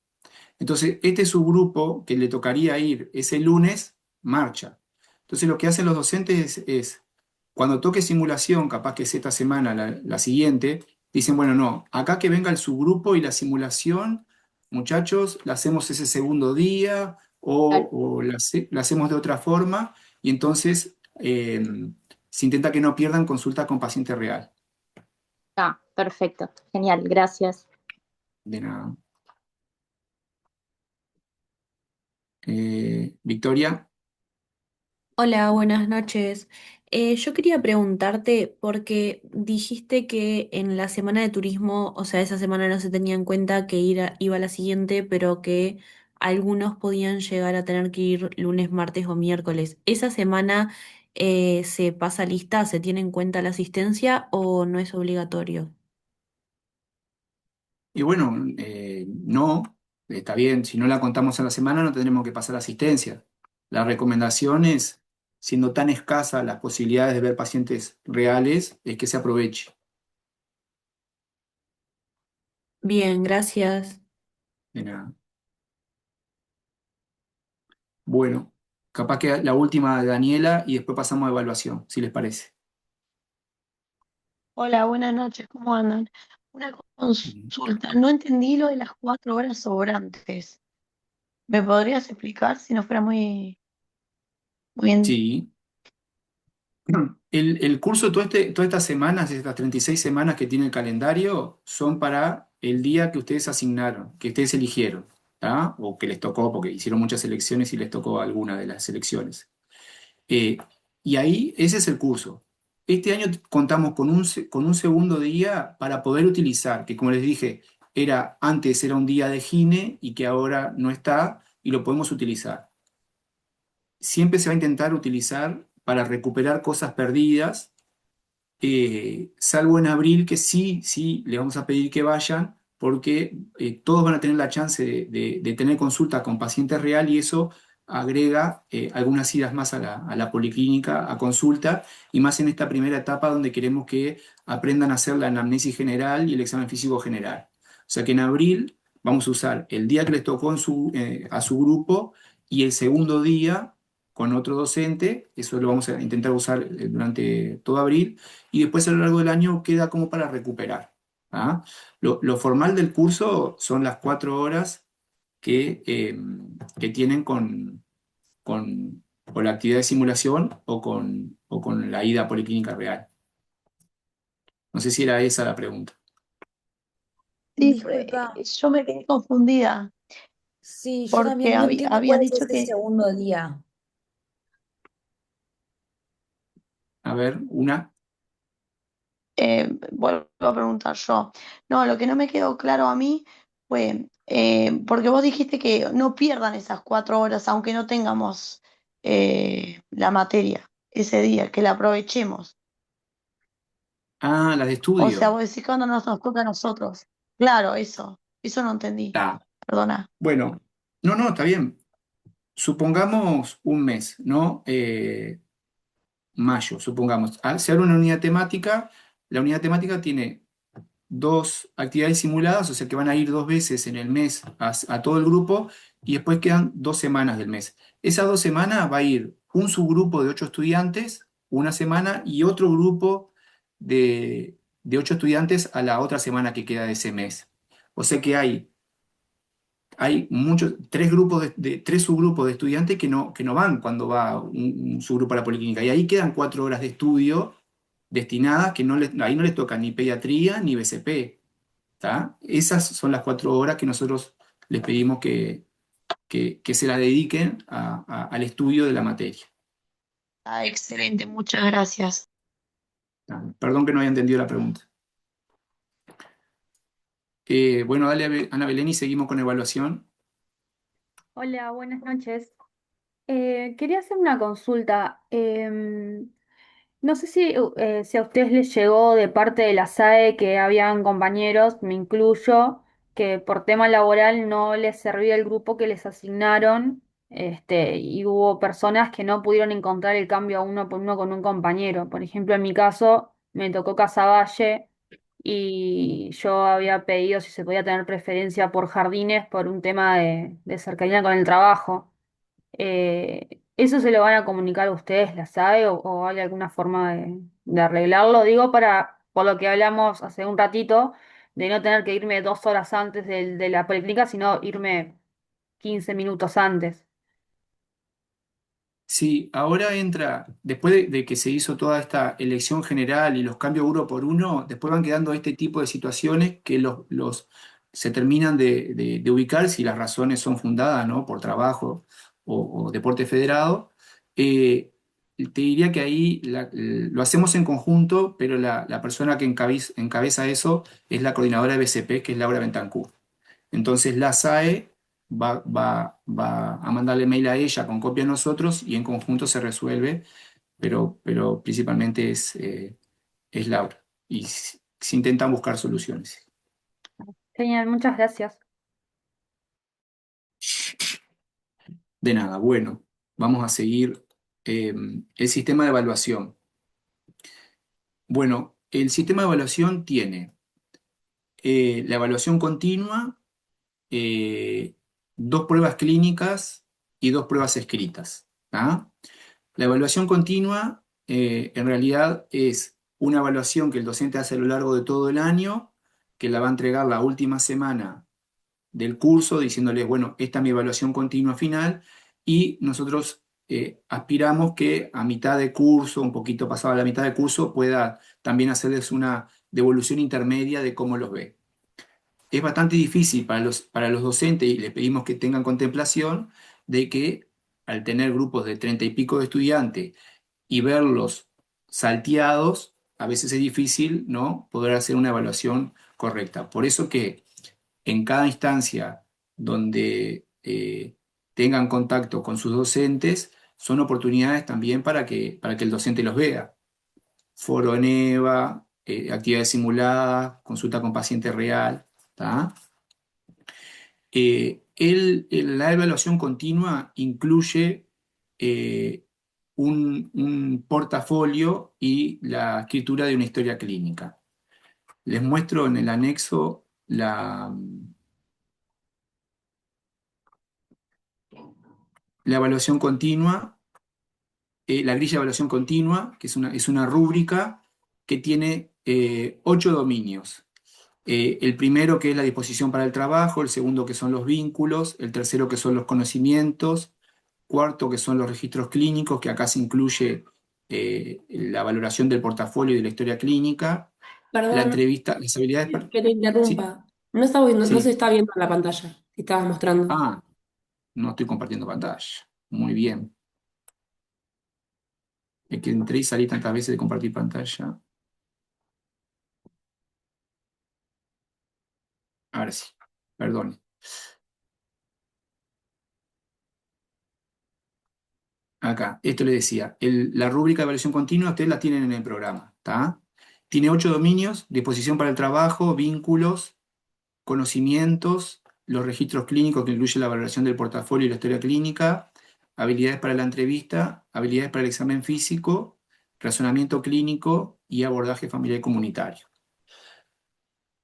Entonces, este subgrupo que le tocaría ir ese lunes, marcha. Entonces lo que hacen los docentes cuando toque simulación, capaz que es esta semana, la siguiente, dicen, bueno, no, acá que venga el subgrupo y la simulación, muchachos, la hacemos ese segundo día o la hacemos de otra forma y entonces se intenta que no pierdan consulta con paciente real.
Ah, perfecto, genial, gracias.
De nada. Victoria.
Hola, buenas noches. Yo quería preguntarte, porque dijiste que en la semana de turismo, o sea, esa semana no se tenía en cuenta que iba a la siguiente, pero que algunos podían llegar a tener que ir lunes, martes o miércoles. ¿Esa semana se pasa lista, se tiene en cuenta la asistencia o no es obligatorio?
Y bueno, no, está bien, si no la contamos a la semana no tendremos que pasar asistencia. La recomendación es, siendo tan escasa las posibilidades de ver pacientes reales, es que se aproveche.
Bien, gracias.
De nada. Bueno, capaz que la última de Daniela y después pasamos a evaluación, si les parece.
Hola, buenas noches, ¿cómo andan? Una
Ujú.
consulta, no entendí lo de las 4 horas sobrantes. ¿Me podrías explicar si no fuera muy bien?
Sí. El curso, todas estas semanas, estas 36 semanas que tiene el calendario, son para el día que ustedes asignaron, que ustedes eligieron, ¿tá? O que les tocó, porque hicieron muchas elecciones y les tocó alguna de las elecciones. Eh, y ahí, ese es el curso. Este año contamos con un segundo día para poder utilizar, que como les dije, antes era un día de gine y que ahora no está y lo podemos utilizar. Siempre se va a intentar utilizar para recuperar cosas perdidas, salvo en abril, que sí, le vamos a pedir que vayan, porque todos van a tener la chance de tener consulta con paciente real y eso agrega algunas idas más a la policlínica, a consulta, y más en esta primera etapa donde queremos que aprendan a hacer la anamnesis general y el examen físico general. O sea que en abril vamos a usar el día que les tocó a su grupo y el segundo día con otro docente, eso lo vamos a intentar usar durante todo abril y después a lo largo del año queda como para recuperar. ¿Ah? Lo formal del curso son las 4 horas que tienen con la actividad de simulación o con la ida a policlínica real. No sé si era esa la pregunta.
Sí,
Disculpa,
yo me quedé confundida
sí, yo
porque
también no entiendo
habías
cuál es
dicho
ese
que,
segundo día.
A ver, una.
vuelvo a preguntar yo. No, lo que no me quedó claro a mí fue, porque vos dijiste que no pierdan esas 4 horas aunque no tengamos la materia ese día, que la aprovechemos.
Ah, las de
O sea,
estudio.
vos decís cuando nos toca a nosotros. Claro, eso no entendí.
Ah,
Perdona.
bueno, no, está bien. Supongamos un mes, ¿no? Mayo, supongamos. Se abre una unidad temática. La unidad temática tiene dos actividades simuladas, o sea que van a ir 2 veces en el mes a todo el grupo y después quedan 2 semanas del mes. Esas 2 semanas va a ir un subgrupo de 8 estudiantes una semana y otro grupo de 8 estudiantes a la otra semana que queda de ese mes. O sea que hay muchos, tres subgrupos de estudiantes que no van cuando va un subgrupo a la policlínica. Y ahí quedan 4 horas de estudio destinadas que ahí no les toca ni pediatría ni BCP. ¿Tá? Esas son las 4 horas que nosotros les pedimos que se la dediquen al estudio de la materia.
Ah, excelente, muchas gracias.
¿Tá? Perdón que no haya entendido la pregunta. Bueno, dale Ana Belén y seguimos con evaluación.
Hola, buenas noches. Quería hacer una consulta. No sé si a ustedes les llegó de parte de la SAE que habían compañeros, me incluyo, que por tema laboral no les servía el grupo que les asignaron, y hubo personas que no pudieron encontrar el cambio a uno por uno con un compañero. Por ejemplo, en mi caso, me tocó Casaballe y yo había pedido si se podía tener preferencia por jardines por un tema de cercanía con el trabajo. ¿eso se lo van a comunicar a ustedes, la SAE, o hay alguna forma de arreglarlo? Digo, por lo que hablamos hace un ratito, de no tener que irme 2 horas antes de la policlínica, sino irme 15 minutos antes.
Sí, ahora entra, después de que se hizo toda esta elección general y los cambios uno por uno, después van quedando este tipo de situaciones que se terminan de ubicar si las razones son fundadas, ¿no? Por trabajo o deporte federado. Eh, Te diría que ahí lo hacemos en conjunto, pero la persona que encabeza eso es la coordinadora de BCP, que es Laura Bentancur. Entonces la SAE va a mandarle mail a ella con copia a nosotros y en conjunto se resuelve, pero principalmente es Laura. Y se intentan buscar soluciones.
Genial, muchas gracias.
De nada, bueno, vamos a seguir el sistema de evaluación. Bueno, el sistema de evaluación tiene la evaluación continua, eh, 2 pruebas clínicas y 2 pruebas escritas. ¿Ah? La evaluación continua, en realidad, es una evaluación que el docente hace a lo largo de todo el año, que la va a entregar la última semana del curso, diciéndoles, bueno, esta es mi evaluación continua final, y nosotros aspiramos que a mitad de curso, un poquito pasada la mitad de curso, pueda también hacerles una devolución intermedia de cómo los ve. Es bastante difícil para los docentes y les pedimos que tengan contemplación de que al tener grupos de 30 y pico de estudiantes y verlos salteados, a veces es difícil, ¿no? Poder hacer una evaluación correcta. Por eso que en cada instancia donde tengan contacto con sus docentes, son oportunidades también para que el docente los vea. Foro en EVA, actividades simuladas, consulta con paciente real, ¿tá? La evaluación continua incluye un portafolio y la escritura de una historia clínica. Les muestro en el anexo la evaluación continua, la grilla de evaluación continua, que es una rúbrica que tiene 8 dominios. El primero que es la disposición para el trabajo, el segundo que son los vínculos, el tercero que son los conocimientos, cuarto que son los registros clínicos, que acá se incluye la valoración del portafolio y de la historia clínica, la
Perdón
entrevista, las habilidades...
que te
Sí,
interrumpa. No se
sí.
está viendo en la pantalla que estabas mostrando.
Ah, no estoy compartiendo pantalla. Muy bien. Es que entré y salí tantas veces de compartir pantalla. Ahora sí, perdón. Acá, esto le decía, la rúbrica de evaluación continua ustedes la tienen en el programa, ¿tá? Tiene 8 dominios: disposición para el trabajo, vínculos, conocimientos, los registros clínicos que incluye la valoración del portafolio y la historia clínica, habilidades para la entrevista, habilidades para el examen físico, razonamiento clínico y abordaje familiar y comunitario.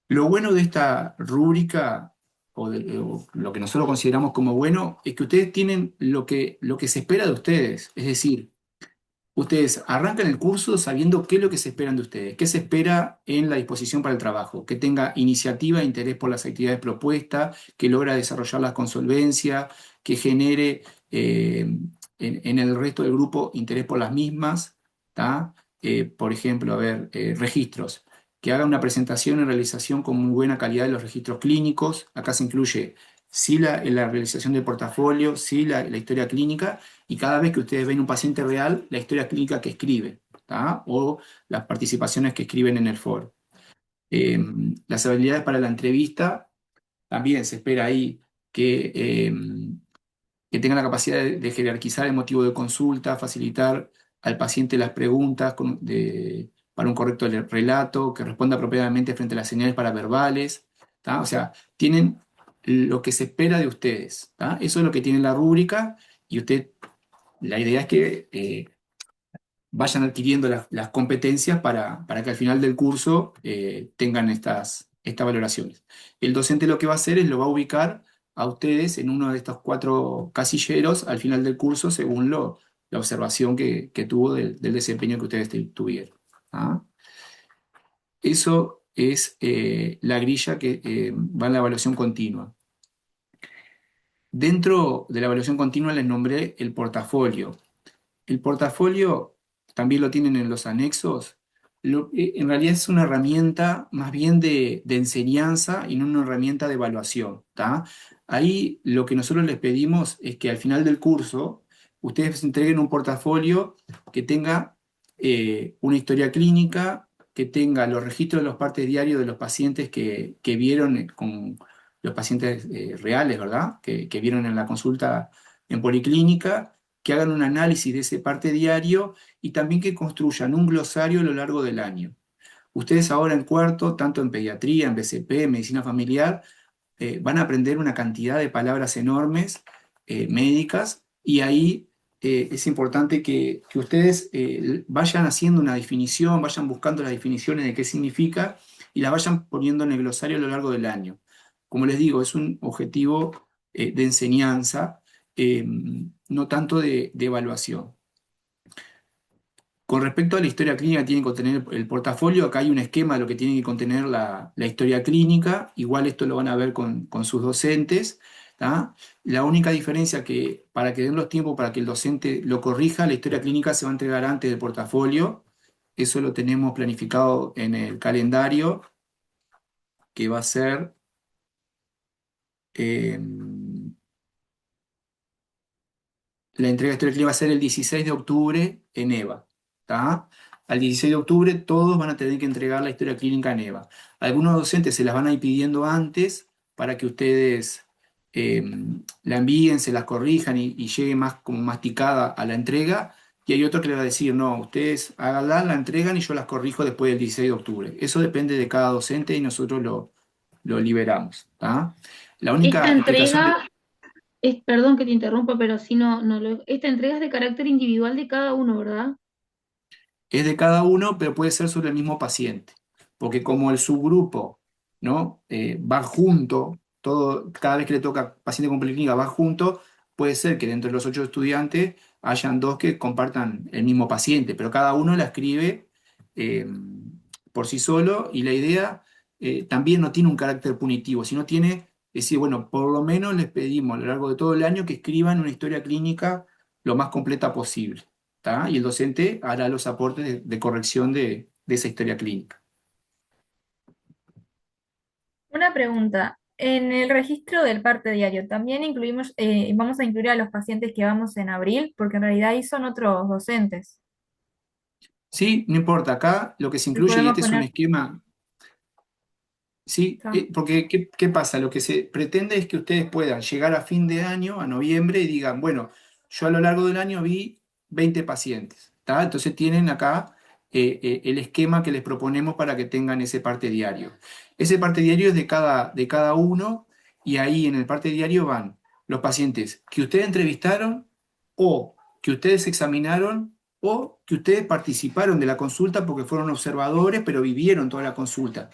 Lo bueno de esta rúbrica, o lo que nosotros consideramos como bueno, es que ustedes tienen lo que se espera de ustedes. Es decir, ustedes arrancan el curso sabiendo qué es lo que se esperan de ustedes, qué se espera en la disposición para el trabajo, que tenga iniciativa e interés por las actividades propuestas, que logra desarrollarlas con solvencia, que genere en el resto del grupo interés por las mismas, ¿tá? Por ejemplo, a ver, registros, que haga una presentación en realización con muy buena calidad de los registros clínicos. Acá se incluye sí la realización del portafolio, sí la historia clínica, y cada vez que ustedes ven un paciente real, la historia clínica que escribe, ¿tá? O las participaciones que escriben en el foro. Las habilidades para la entrevista, también se espera ahí que tengan la capacidad de jerarquizar el motivo de consulta, facilitar al paciente las preguntas para un correcto relato, que responda apropiadamente frente a las señales paraverbales, ¿tá? O sea, tienen lo que se espera de ustedes, ¿tá? Eso es lo que tiene la rúbrica, y la idea es que vayan adquiriendo las competencias para que al final del curso tengan estas valoraciones. El docente lo que va a hacer es lo va a ubicar a ustedes en uno de estos 4 casilleros al final del curso según la observación que tuvo del desempeño que ustedes tuvieron. ¿Ah? Eso es la grilla que va en la evaluación continua. Dentro de la evaluación continua les nombré el portafolio. El portafolio también lo tienen en los anexos. En realidad es una herramienta más bien de enseñanza y no una herramienta de evaluación, ¿tá? Ahí lo que nosotros les pedimos es que al final del curso ustedes entreguen un portafolio que tenga una historia clínica, que tenga los registros de los partes diarios de los pacientes que vieron con los pacientes reales, ¿verdad? Que vieron en la consulta en policlínica, que hagan un análisis de ese parte diario y también que construyan un glosario a lo largo del año. Ustedes ahora en cuarto, tanto en pediatría, en BCP, en medicina familiar, van a aprender una cantidad de palabras enormes médicas y ahí es importante que ustedes vayan haciendo una definición, vayan buscando las definiciones de qué significa y las vayan poniendo en el glosario a lo largo del año. Como les digo, es un objetivo de enseñanza, no tanto de evaluación. Con respecto a la historia clínica, tienen que contener el portafolio. Acá hay un esquema de lo que tiene que contener la historia clínica. Igual esto lo van a ver con sus docentes, ¿tá? La única diferencia que, para que den los tiempos para que el docente lo corrija, la historia clínica se va a entregar antes del portafolio. Eso lo tenemos planificado en el calendario, que va a ser... la entrega de historia clínica va a ser el 16 de octubre en EVA. ¿Tá? Al 16 de octubre todos van a tener que entregar la historia clínica en EVA. Algunos docentes se las van a ir pidiendo antes para que ustedes la envíen, se las corrijan y llegue más como masticada a la entrega. Y hay otro que le va a decir, no, ustedes háganla, la entregan y yo las corrijo después del 16 de octubre. Eso depende de cada docente y nosotros lo liberamos. ¿Tá? La única
Esta
explicación...
entrega, perdón que te interrumpa, pero si esta entrega es de carácter individual de cada uno, ¿verdad?
Es de cada uno, pero puede ser sobre el mismo paciente, porque como el subgrupo, ¿no? Va junto, cada vez que le toca paciente con policlínica va junto, puede ser que dentro de los 8 estudiantes hayan 2 que compartan el mismo paciente, pero cada uno la escribe por sí solo y la idea también no tiene un carácter punitivo, sino tiene, decir, bueno, por lo menos les pedimos a lo largo de todo el año que escriban una historia clínica lo más completa posible. ¿Tá? Y el docente hará los aportes de corrección de esa historia clínica.
Una pregunta. En el registro del parte diario, ¿también incluimos, vamos a incluir a los pacientes que vamos en abril? Porque en realidad ahí son otros docentes.
Sí, no importa. Acá lo que se
¿Le
incluye, y
podemos
este es un
poner?
esquema, sí,
Está.
porque ¿qué pasa? Lo que se pretende es que ustedes puedan llegar a fin de año, a noviembre, y digan, bueno, yo a lo largo del año vi 20 pacientes. ¿Tá? Entonces tienen acá el esquema que les proponemos para que tengan ese parte diario. Ese parte diario es de cada uno y ahí en el parte diario van los pacientes que ustedes entrevistaron o que ustedes examinaron o que ustedes participaron de la consulta porque fueron observadores pero vivieron toda la consulta.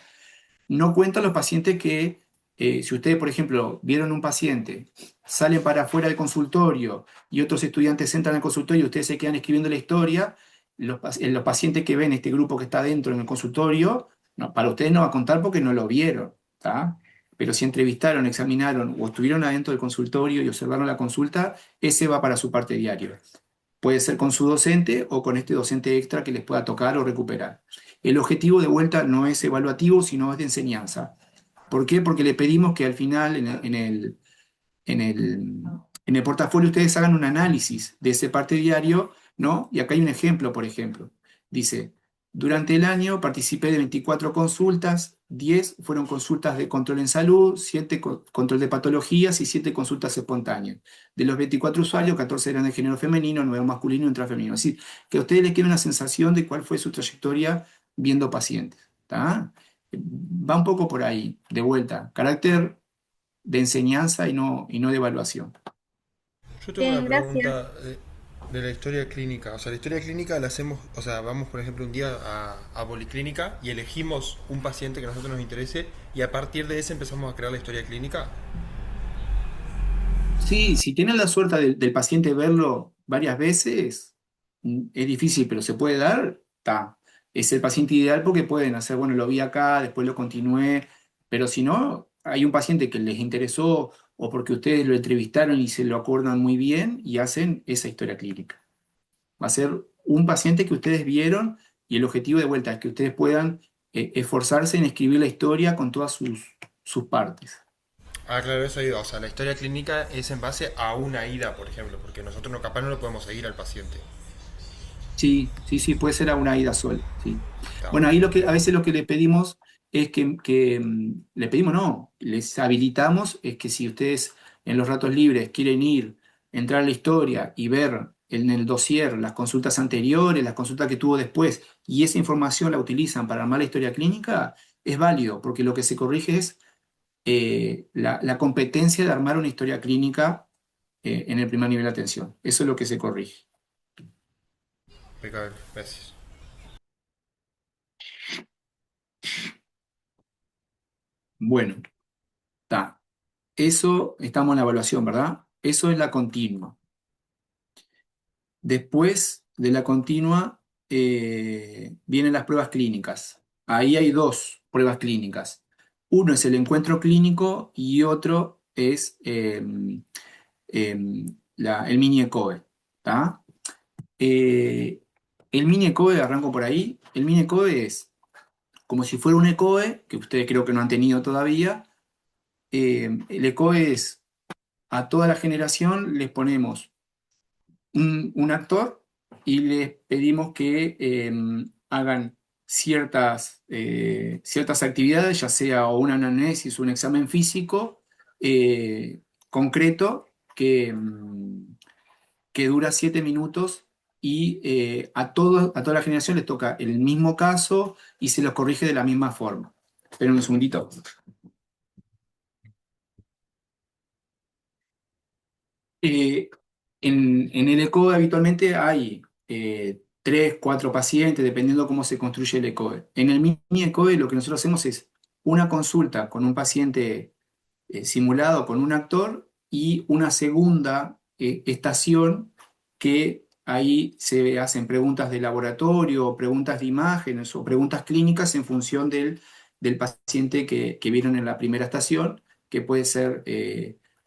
No cuentan los pacientes que, si ustedes, por ejemplo, vieron un paciente, salen para afuera del consultorio y otros estudiantes entran al consultorio y ustedes se quedan escribiendo la historia, los pacientes que ven este grupo que está dentro en el consultorio, no, para ustedes no va a contar porque no lo vieron. ¿Tá? Pero si entrevistaron, examinaron o estuvieron adentro del consultorio y observaron la consulta, ese va para su parte diaria. Puede ser con su docente o con este docente extra que les pueda tocar o recuperar. El objetivo de vuelta no es evaluativo, sino es de enseñanza. ¿Por qué? Porque le pedimos que al final en el portafolio ustedes hagan un análisis de ese parte diario, ¿no? Y acá hay un ejemplo, por ejemplo. Dice, durante el año participé de 24 consultas, 10 fueron consultas de control en salud, 7 control de patologías y 7 consultas espontáneas. De los 24 usuarios, 14 eran de género femenino, 9 masculino y un transfemenino. Es decir, que a ustedes les quede una sensación de cuál fue su trayectoria viendo pacientes. ¿Tá? Va un poco por ahí, de vuelta. Carácter de enseñanza y no de evaluación.
Yo tengo una
Bien, gracias.
pregunta de la historia clínica. O sea, la historia clínica la hacemos, o sea, vamos por ejemplo un día a policlínica y elegimos un paciente que a nosotros nos interese y a partir de ese empezamos a crear la historia clínica.
Sí, si tienen la suerte del paciente verlo varias veces, es difícil, pero se puede dar, está. Es el paciente ideal porque pueden hacer, bueno, lo vi acá, después lo continué, pero si no, hay un paciente que les interesó o porque ustedes lo entrevistaron y se lo acuerdan muy bien y hacen esa historia clínica. Va a ser un paciente que ustedes vieron y el objetivo de vuelta es que ustedes puedan esforzarse en escribir la historia con todas sus partes.
Ah, claro, eso iba. O sea, la historia clínica es en base a una ida, por ejemplo, porque nosotros no, capaz no lo podemos seguir al paciente.
Sí, sí, sí, puede ser a una ida sola, sí.
Está.
Bueno, ahí a veces lo que le pedimos es le pedimos no, les habilitamos es que si ustedes en los ratos libres quieren ir, entrar a la historia y ver en el dossier las consultas anteriores, las consultas que tuvo después, y esa información la utilizan para armar la historia clínica, es válido, porque lo que se corrige es la competencia de armar una historia clínica en el primer nivel de atención. Eso es lo que se corrige.
Impecable, gracias.
Bueno, está. Eso, estamos en la evaluación, ¿verdad? Eso es la continua. Después de la continua vienen las pruebas clínicas. Ahí hay dos pruebas clínicas. Uno es el encuentro clínico y otro es el mini ECOE. ¿Tá? El mini ECOE, arranco por ahí. El mini ECOE es como si fuera un ECOE, que ustedes creo que no han tenido todavía. El ECOE es a toda la generación les ponemos un actor y les pedimos que hagan ciertas actividades, ya sea o una anamnesis o un examen físico concreto que dura 7 minutos y a toda la generación les toca el mismo caso y se los corrige de la misma forma. Esperen un segundito. Eh, en el ECOE habitualmente hay 3, 4 pacientes, dependiendo cómo se construye el ECOE. En el mini ECOE lo que nosotros hacemos es una consulta con un paciente simulado con un actor y una segunda estación que ahí se hacen preguntas de laboratorio, preguntas de imágenes o preguntas clínicas en función del paciente que vieron en la primera estación, que puede ser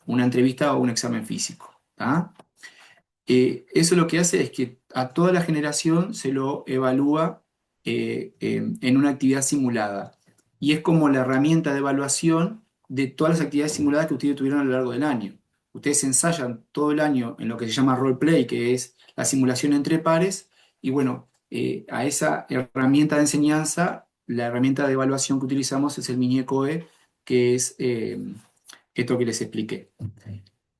una entrevista o un examen físico. ¿Tá? Eso lo que hace es que a toda la generación se lo evalúa en una actividad simulada. Y es como la herramienta de evaluación de todas las actividades simuladas que ustedes tuvieron a lo largo del año. Ustedes ensayan todo el año en lo que se llama roleplay, que es la simulación entre pares, y bueno, a esa herramienta de enseñanza, la herramienta de evaluación que utilizamos es el mini ECOE, que es esto que les expliqué.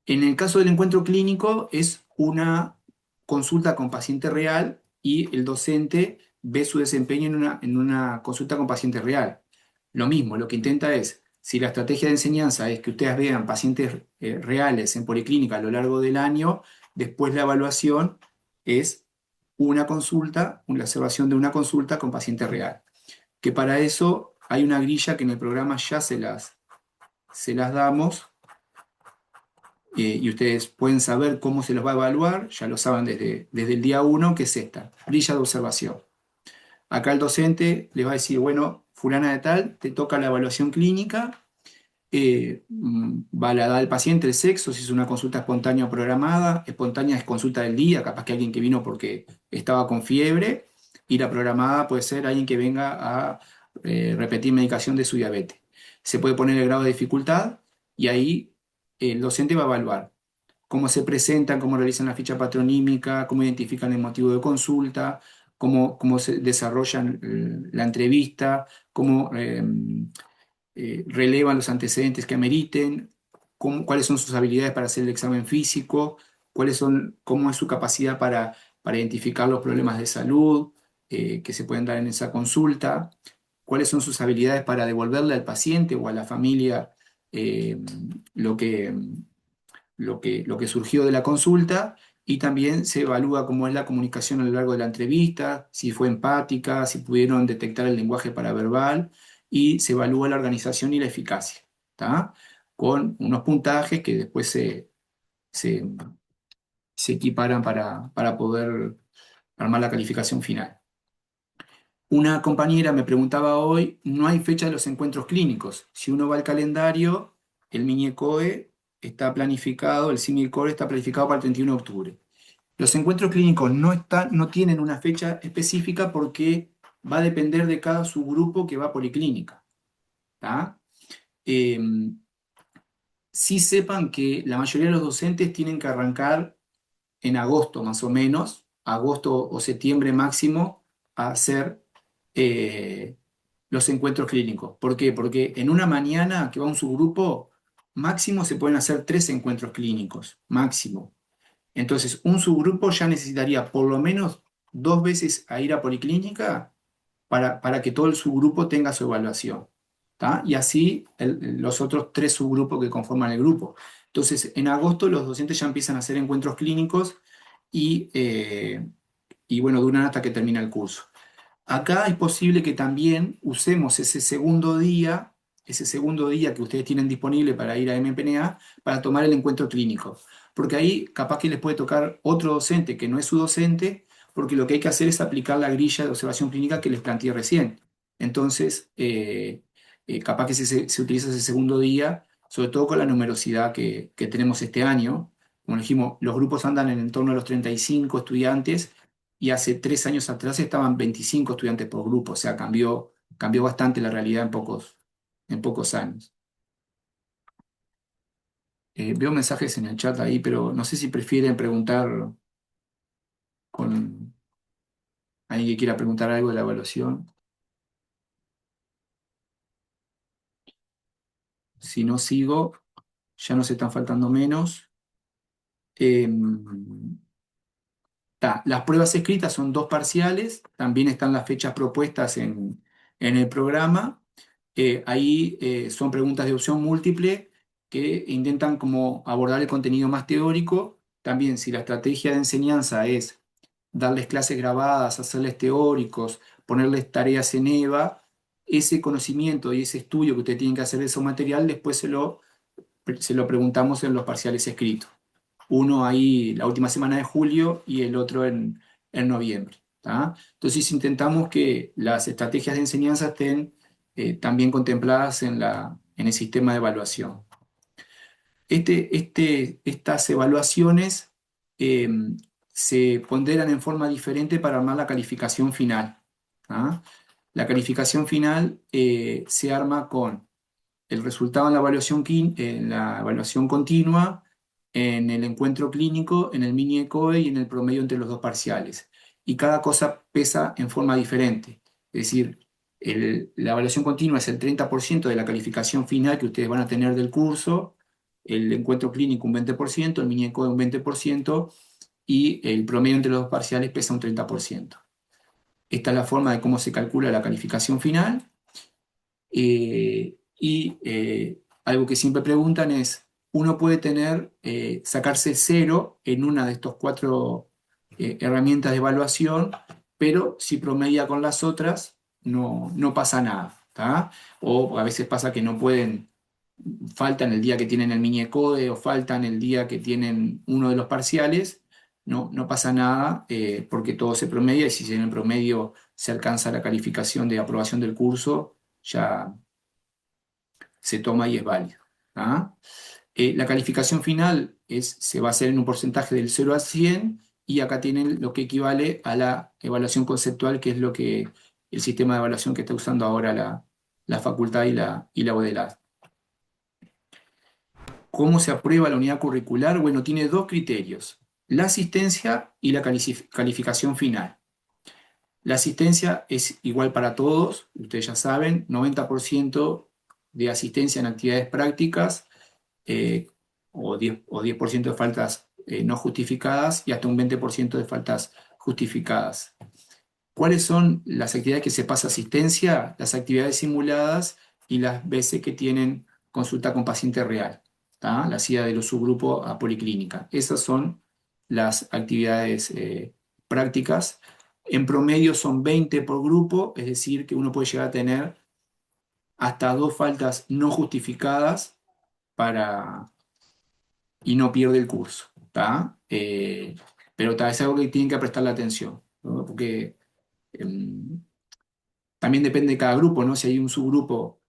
En el caso del encuentro clínico es una consulta con paciente real y el docente ve su desempeño en una consulta con paciente real. Lo mismo, lo que intenta es, si la estrategia de enseñanza es que ustedes vean pacientes reales en policlínica a lo largo del año, después la evaluación es una consulta, la observación de una consulta con paciente real. Que para eso hay una grilla que en el programa ya se las damos y ustedes pueden saber cómo se los va a evaluar, ya lo saben desde el día 1, que es esta, grilla de observación. Acá el docente les va a decir, bueno, fulana de tal, te toca la evaluación clínica, va a la edad del paciente, el sexo, si es una consulta espontánea o programada, espontánea es consulta del día, capaz que alguien que vino porque estaba con fiebre, y la programada puede ser alguien que venga a repetir medicación de su diabetes. Se puede poner el grado de dificultad y ahí el docente va a evaluar cómo se presentan, cómo realizan la ficha patronímica, cómo identifican el motivo de consulta, cómo se desarrollan la entrevista, cómo relevan los antecedentes que ameriten, cuáles son sus habilidades para hacer el examen físico, cómo es su capacidad para identificar los problemas de salud que se pueden dar en esa consulta, cuáles son sus habilidades para devolverle al paciente o a la familia eh, lo que, lo que surgió de la consulta, y también se evalúa cómo es la comunicación a lo largo de la entrevista, si fue empática, si pudieron detectar el lenguaje paraverbal, y se evalúa la organización y la eficacia, ¿tá? Con unos puntajes que después se se equiparan para poder armar la calificación final. Una compañera me preguntaba hoy, no hay fecha de los encuentros clínicos. Si uno va al calendario, el mini ECOE está planificado, el Simi Core está planificado para el 31 de octubre. Los encuentros clínicos no tienen una fecha específica porque va a depender de cada subgrupo que va a policlínica. ¿Tá? Sí sepan que la mayoría de los docentes tienen que arrancar en agosto más o menos, agosto o septiembre máximo, a hacer los encuentros clínicos. ¿Por qué? Porque en una mañana que va un subgrupo, máximo se pueden hacer 3 encuentros clínicos, máximo. Entonces, un subgrupo ya necesitaría por lo menos 2 veces a ir a policlínica para que todo el subgrupo tenga su evaluación. ¿Tá? Y así los otros 3 subgrupos que conforman el grupo. Entonces, en agosto los docentes ya empiezan a hacer encuentros clínicos y bueno, duran hasta que termina el curso. Acá es posible que también usemos ese segundo día que ustedes tienen disponible para ir a MPNA para tomar el encuentro clínico. Porque ahí capaz que les puede tocar otro docente que no es su docente, porque lo que hay que hacer es aplicar la grilla de observación clínica que les planteé recién. Entonces, capaz que se utiliza ese segundo día, sobre todo con la numerosidad que tenemos este año. Como dijimos, los grupos andan en torno a los 35 estudiantes y hace 3 años atrás estaban 25 estudiantes por grupo, o sea, cambió bastante la realidad en pocos años. Veo mensajes en el chat ahí, pero no sé si prefieren preguntar con alguien que quiera preguntar algo de la evaluación. Si no sigo, ya nos están faltando menos. Las pruebas escritas son 2 parciales, también están las fechas propuestas en el programa. Ahí son preguntas de opción múltiple que intentan como abordar el contenido más teórico. También si la estrategia de enseñanza es darles clases grabadas, hacerles teóricos, ponerles tareas en EVA, ese conocimiento y ese estudio que ustedes tienen que hacer de ese material, después se lo preguntamos en los parciales escritos. Uno ahí la última semana de julio y el otro en noviembre. ¿Tá? Entonces intentamos que las estrategias de enseñanza estén también contempladas en el sistema de evaluación. Estas evaluaciones eh, se ponderan en forma diferente para armar la calificación final. ¿Ah? La calificación final se arma con el resultado en la evaluación continua, en el encuentro clínico, en el mini ECOE y en el promedio entre los 2 parciales. Y cada cosa pesa en forma diferente. Es decir, la evaluación continua es el 30% de la calificación final que ustedes van a tener del curso, el encuentro clínico un 20%, el mini ECOE un 20% y el promedio entre los 2 parciales pesa un 30%. Esta es la forma de cómo se calcula la calificación final. Algo que siempre preguntan es, uno puede sacarse 0 en una de estas 4 herramientas de evaluación, pero si promedia con las otras, no pasa nada. ¿Tá? O a veces pasa que no pueden, faltan el día que tienen el mini ECODE o faltan el día que tienen uno de los parciales, no pasa nada porque todo se promedia y si en el promedio se alcanza la calificación de aprobación del curso, ya se toma y es válido. ¿Ah? La calificación final se va a hacer en un porcentaje del 0 a 100 y acá tienen lo que equivale a la evaluación conceptual, que es el sistema de evaluación que está usando ahora la facultad y la UDELAD. ¿Cómo se aprueba la unidad curricular? Bueno, tiene 2 criterios, la asistencia y la calificación final. La asistencia es igual para todos, ustedes ya saben, 90% de asistencia en actividades prácticas o 10% de faltas no justificadas y hasta un 20% de faltas justificadas. ¿Cuáles son las actividades que se pasa asistencia? Las actividades simuladas y las veces que tienen consulta con paciente real, ¿tá? La ida de los subgrupos a policlínica. Esas son las actividades prácticas. En promedio son 20 por grupo, es decir, que uno puede llegar a tener hasta 2 faltas no justificadas y no pierde el curso. ¿Tá? pero tal vez es algo que tienen que prestarle atención, ¿no? Porque em, también depende de cada grupo, ¿no? Si hay un subgrupo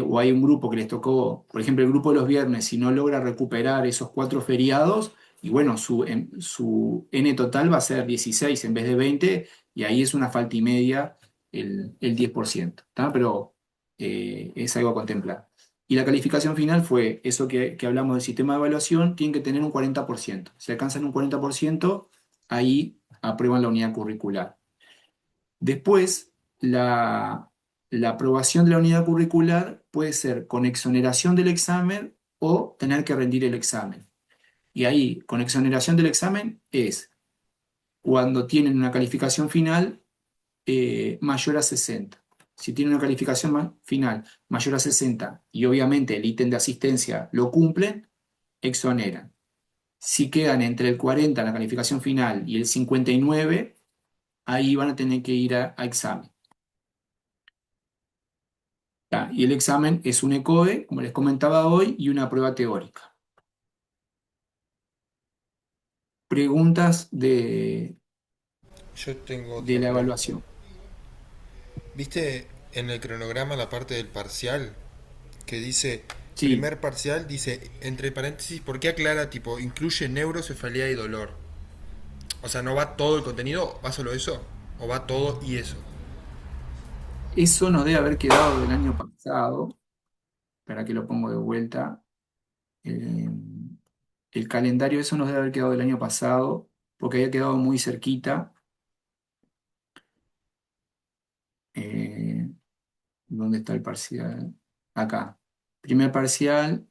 o hay un grupo que les tocó, por ejemplo, el grupo de los viernes, si no logra recuperar esos 4 feriados, y bueno, su N total va a ser 16 en vez de 20, y ahí es una falta y media el 10%, ¿tá? Pero es algo a contemplar. Y la calificación final fue eso que hablamos del sistema de evaluación, tienen que tener un 40%. Si alcanzan un 40%, ahí aprueban la unidad curricular. Después, la aprobación de la unidad curricular puede ser con exoneración del examen o tener que rendir el examen. Y ahí, con exoneración del examen es cuando tienen una calificación final mayor a 60. Si tienen una calificación final mayor a 60 y obviamente el ítem de asistencia lo cumplen, exoneran. Si quedan entre el 40 en la calificación final y el 59, ahí van a tener que ir a examen. Y el examen es un ECOE, como les comentaba hoy, y una prueba teórica. Preguntas
Yo tengo
de
otra
la
pregunta.
evaluación.
¿Viste en el cronograma la parte del parcial que dice,
Sí,
primer parcial, dice, entre paréntesis, ¿por qué aclara, tipo, incluye neurocefalía y dolor? O sea, ¿no va todo el contenido? ¿Va solo eso? ¿O va todo y eso?
eso nos debe haber quedado del año pasado, para que lo pongo de vuelta. Eh, el calendario, eso nos debe haber quedado del año pasado, porque había quedado muy cerquita. Eh, ¿Dónde está el parcial? Acá. Primer parcial.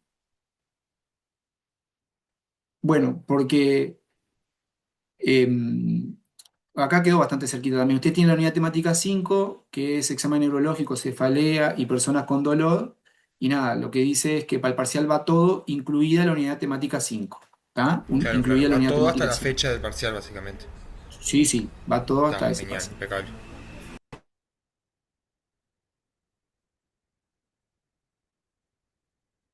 Bueno, porque acá quedó bastante cerquita también. Usted tiene la unidad temática 5 que es examen neurológico, cefalea y personas con dolor. Y nada, lo que dice es que para el parcial va todo, incluida la unidad temática 5. ¿Está?
Claro, claro,
Incluida la
va
unidad
todo hasta
temática
la
5.
fecha del parcial, básicamente.
Sí, sí, va todo
Está
hasta ese
genial,
parcial.
impecable.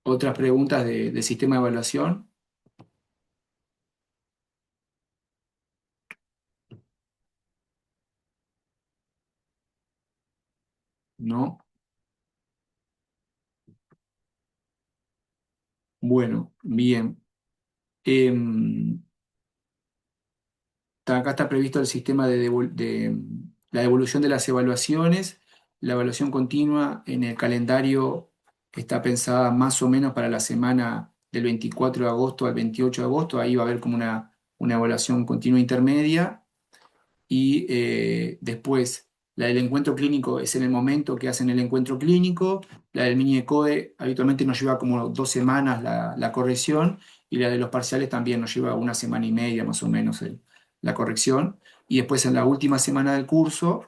¿Otras preguntas de sistema de evaluación? No. Bueno, bien. Em, Acá está previsto el sistema de la devolución de las evaluaciones. La evaluación continua en el calendario está pensada más o menos para la semana del 24 de agosto al 28 de agosto. Ahí va a haber como una evaluación continua intermedia. Y después, la del encuentro clínico es en el momento que hacen el encuentro clínico. La del mini ECOE habitualmente nos lleva como 2 semanas la corrección, y la de los parciales también nos lleva una semana y media más o menos la corrección. Y después en la última semana del curso,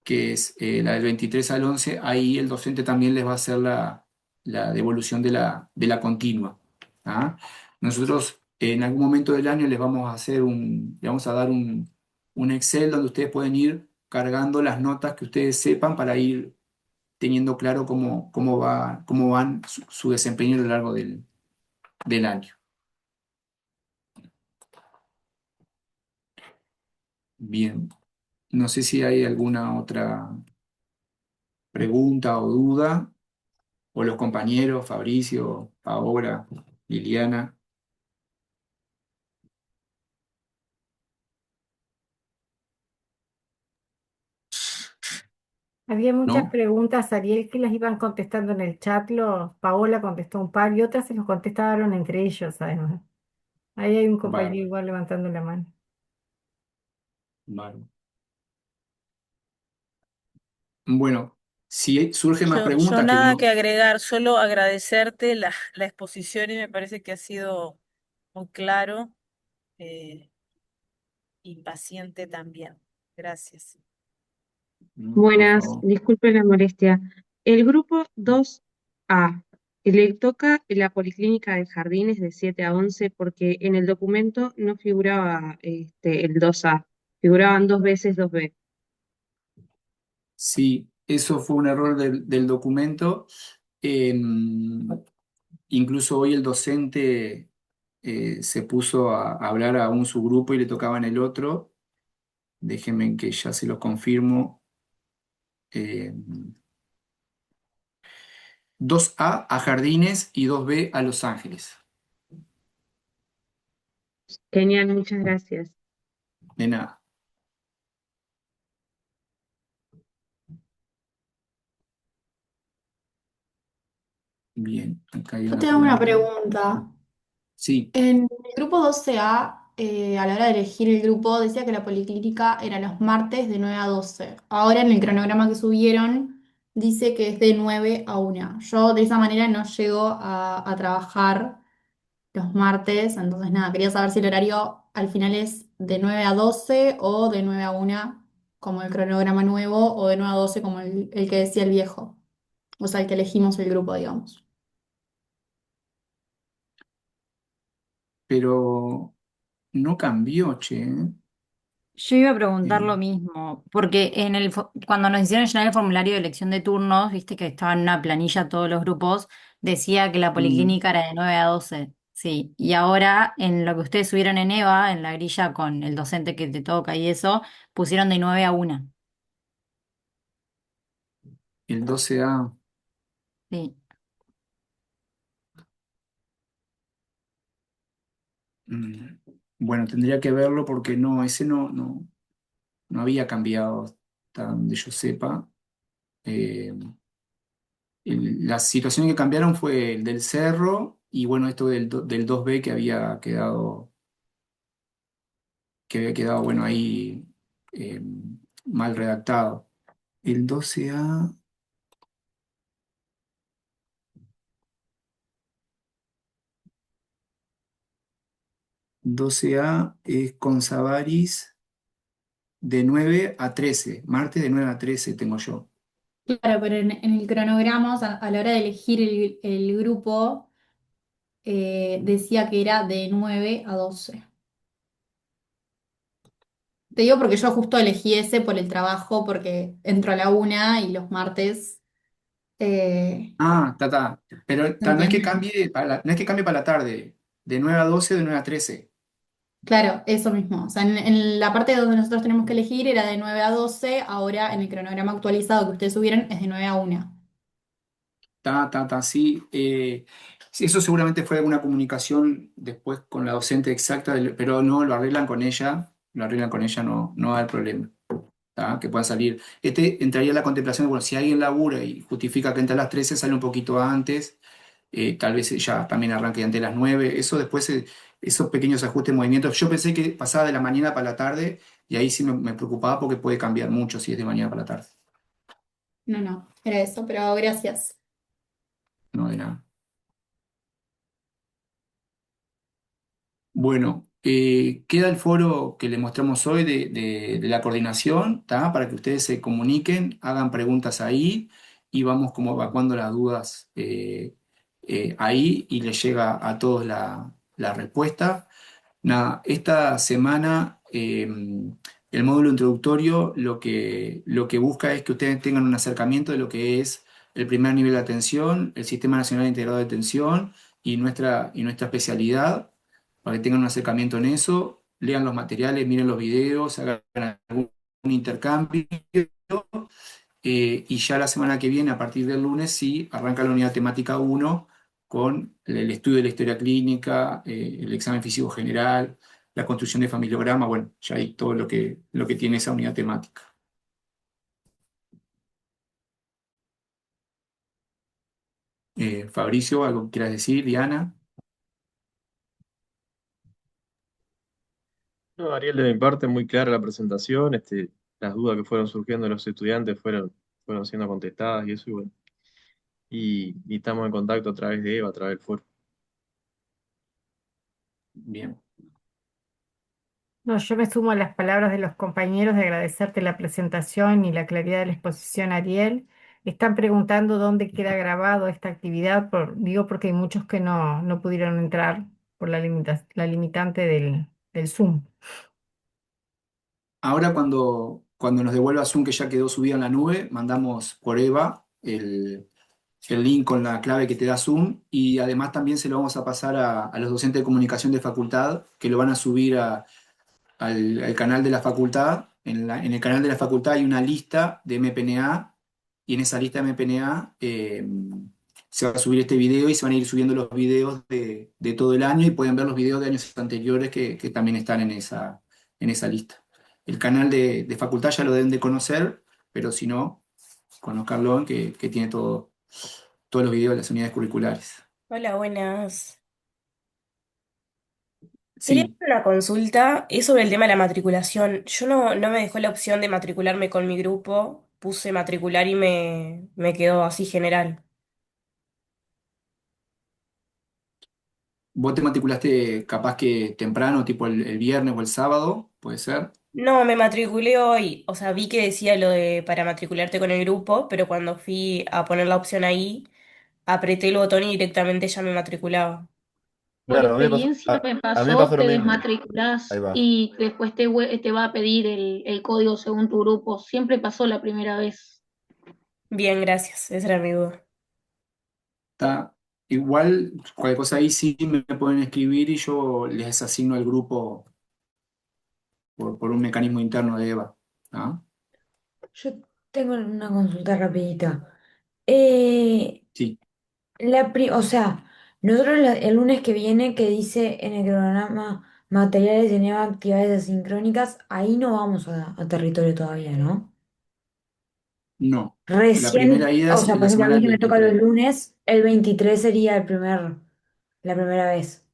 que es la del 23 al 11, ahí el docente también les va a hacer la devolución de la continua. ¿Ah? Nosotros en algún momento del año le vamos a dar un Excel donde ustedes pueden ir cargando las notas que ustedes sepan para ir teniendo claro cómo van su desempeño a lo largo del año. Bien, no sé si hay alguna otra pregunta o duda, o los compañeros, Fabricio, Paola, Liliana,
Había muchas
¿no?
preguntas, Ariel, que las iban contestando en el chat. Paola contestó un par y otras se los contestaron entre ellos, además. Ahí hay un compañero
Bárbaro.
igual levantando la mano.
Bárbaro. Bueno, si surgen más
Yo
preguntas que
nada
uno...
que agregar, solo agradecerte la exposición y me parece que ha sido muy claro eh, y paciente también. Gracias.
No, por
Buenas,
favor.
disculpen la molestia. El grupo 2A, le toca la Policlínica de Jardines de 7 a 11 porque en el documento no figuraba el 2A, figuraban 2 veces 2B.
Sí, eso fue un error del documento. Incluso hoy el docente se puso a hablar a un subgrupo y le tocaba en el otro. Déjenme que ya se los confirmo. Eh, 2A a Jardines y 2B a Los Ángeles.
Genial, muchas gracias.
De nada. Bien, acá hay
Yo
una
te hago una
pregunta.
pregunta.
Sí.
En el grupo 12A, a la hora de elegir el grupo, decía que la policlínica era los martes de 9 a 12. Ahora en el cronograma que subieron dice que es de 9 a 1. Yo de esa manera no llego a trabajar los martes, entonces nada, quería saber si el horario al final es de 9 a 12 o de 9 a 1 como el cronograma nuevo o de 9 a 12 como el que decía el viejo. O sea, el que elegimos el grupo, digamos.
Pero no cambió, che.
Yo iba a preguntar
Eh,
lo mismo, porque cuando nos hicieron llenar el formulario de elección de turnos, viste que estaba en una planilla todos los grupos, decía que la
mm,
policlínica era de 9 a 12, sí. Y ahora en lo que ustedes subieron en EVA, en la grilla con el docente que te toca y eso, pusieron de 9 a 1.
el 12A.
Sí.
mm, Bueno, tendría que verlo porque no, ese no había cambiado hasta donde yo sepa. Eh, las situaciones que cambiaron fue el del cerro y bueno, esto del 2B que había quedado bueno, ahí eh, mal redactado. El 12A, 12A es con Savaris de 9 a 13, martes de 9 a 13 tengo yo.
Claro, pero en el cronograma, o sea, a la hora de elegir el grupo, decía que era de 9 a 12. Te digo porque yo justo elegí ese por el trabajo, porque entro a la 1 y los martes,
Ah, ta. Pero
¿se
no es que
entiende?
cambie no es que cambie para la tarde, de 9 a 12 o de 9 a 13.
Claro, eso mismo. O sea, en la parte donde nosotros tenemos que elegir era de 9 a 12. Ahora en el cronograma actualizado que ustedes subieron es de 9 a 1.
Sí. Sí, eso seguramente fue alguna comunicación después con la docente exacta, pero no, lo arreglan con ella, no va a haber problema. ¿Tá? Que pueda salir. Entraría en la contemplación de, bueno, si alguien labura y justifica que entra a las 13 sale un poquito antes, tal vez ya también arranque ante las 9. Eso después, esos pequeños ajustes, movimientos. Yo pensé que pasaba de la mañana para la tarde y ahí sí me preocupaba porque puede cambiar mucho si es de mañana para la tarde.
No, no, era eso, pero gracias.
No de nada. Bueno, queda el foro que le mostramos hoy de la coordinación, ¿tá? Para que ustedes se comuniquen, hagan preguntas ahí y vamos como evacuando las dudas ahí y les llega a todos la respuesta. Nada, esta semana el módulo introductorio lo que busca es que ustedes tengan un acercamiento de lo que es el primer nivel de atención, el Sistema Nacional Integrado de Atención y nuestra especialidad, para que tengan un acercamiento en eso, lean los materiales, miren los videos, hagan algún intercambio. Y ya la semana que viene, a partir del lunes, sí, arranca la unidad temática 1 con el estudio de la historia clínica, el examen físico general, la construcción de familiograma, bueno, ya hay todo lo que tiene esa unidad temática. Fabricio, ¿algo que quieras decir? Diana.
No, Ariel, de mi parte, muy clara la presentación. Las dudas que fueron surgiendo de los estudiantes fueron siendo contestadas y eso, y bueno. Y estamos en contacto a través de Eva, a través del foro.
Bien.
No, yo me sumo a las palabras de los compañeros de agradecerte la presentación y la claridad de la exposición, Ariel. Están preguntando dónde queda grabado esta actividad, digo porque hay muchos que no pudieron entrar por la limitante del Zoom.
Ahora cuando nos devuelva Zoom, que ya quedó subida en la nube, mandamos por Eva el link con la clave que te da Zoom y además también se lo vamos a pasar a los docentes de comunicación de facultad que lo van a subir al canal de la facultad. En el canal de la facultad hay una lista de MPNA y en esa lista de MPNA se va a subir este video y se van a ir subiendo los videos de todo el año y pueden ver los videos de años anteriores que también están en esa lista. El canal de facultad ya lo deben de conocer, pero si no, conozcanlo que tiene todos los videos de las unidades curriculares.
Hola, buenas. Quería
Sí,
hacer una consulta, es sobre el tema de la matriculación. Yo no me dejó la opción de matricularme con mi grupo, puse matricular y me quedó así general.
vos te matriculaste capaz que temprano, tipo el viernes o el sábado, puede ser.
No, me matriculé hoy, o sea, vi que decía lo de para matricularte con el grupo, pero cuando fui a poner la opción ahí, apreté el botón y directamente ya me matriculaba.
Por
Claro, a mí me pasó,
experiencia me
a mí me
pasó,
pasó lo
te
mismo. Ahí
desmatriculás
va.
y después te va a pedir el código según tu grupo. Siempre pasó la primera vez.
Bien, gracias, esa era mi duda.
Está igual, cualquier cosa ahí sí me pueden escribir y yo les asigno el grupo por un mecanismo interno de EVA. ¿Ah?
Yo tengo una consulta rapidita. Eh,
Sí,
o sea, nosotros el lunes que viene que dice en el cronograma materiales de nuevas actividades asincrónicas, ahí no vamos a territorio todavía, ¿no?
no. La primera
Recién,
ida
o
es
sea, por
la
ejemplo, a
semana
mí
del
que me toca los
23.
lunes, el 23 sería la primera vez.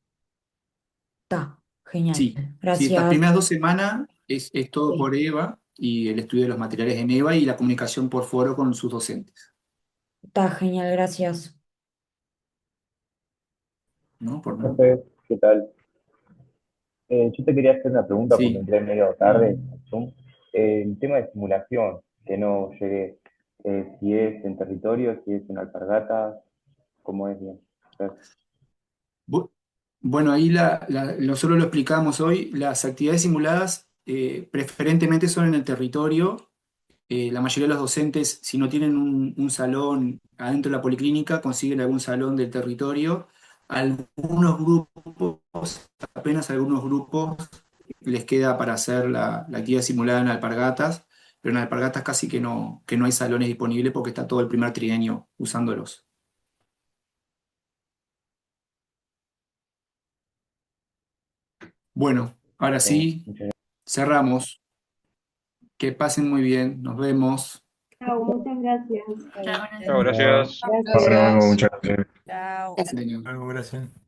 Está, genial.
Sí, sí, estas
Gracias.
primeras 2 semanas es todo
Sí,
por EVA y el estudio de los materiales en EVA y la comunicación por foro con sus docentes,
está genial, gracias.
¿no? Por nada.
Profe, ¿qué tal? Yo te quería hacer una pregunta porque
Sí.
entré medio tarde en Zoom. El tema de simulación, que no llegué, si es en territorio, si es en alpargatas, ¿cómo es bien? Gracias.
Bu- Bueno, ahí nosotros lo explicamos hoy, las actividades simuladas preferentemente son en el territorio. La mayoría de los docentes, si no tienen un salón adentro de la policlínica, consiguen algún salón del territorio. Algunos grupos, apenas algunos grupos, les queda para hacer la actividad simulada en alpargatas, pero en alpargatas casi que no hay salones disponibles porque está todo el primer trienio usándolos. Bueno, ahora sí,
Muchas
cerramos. Que pasen muy bien, nos vemos.
Chao, muchas gracias.
Chao,
gracias.
gracias.
Nos vemos,
Gracias.
muchas gracias.
Chao.
Señor.
Algo, gracias.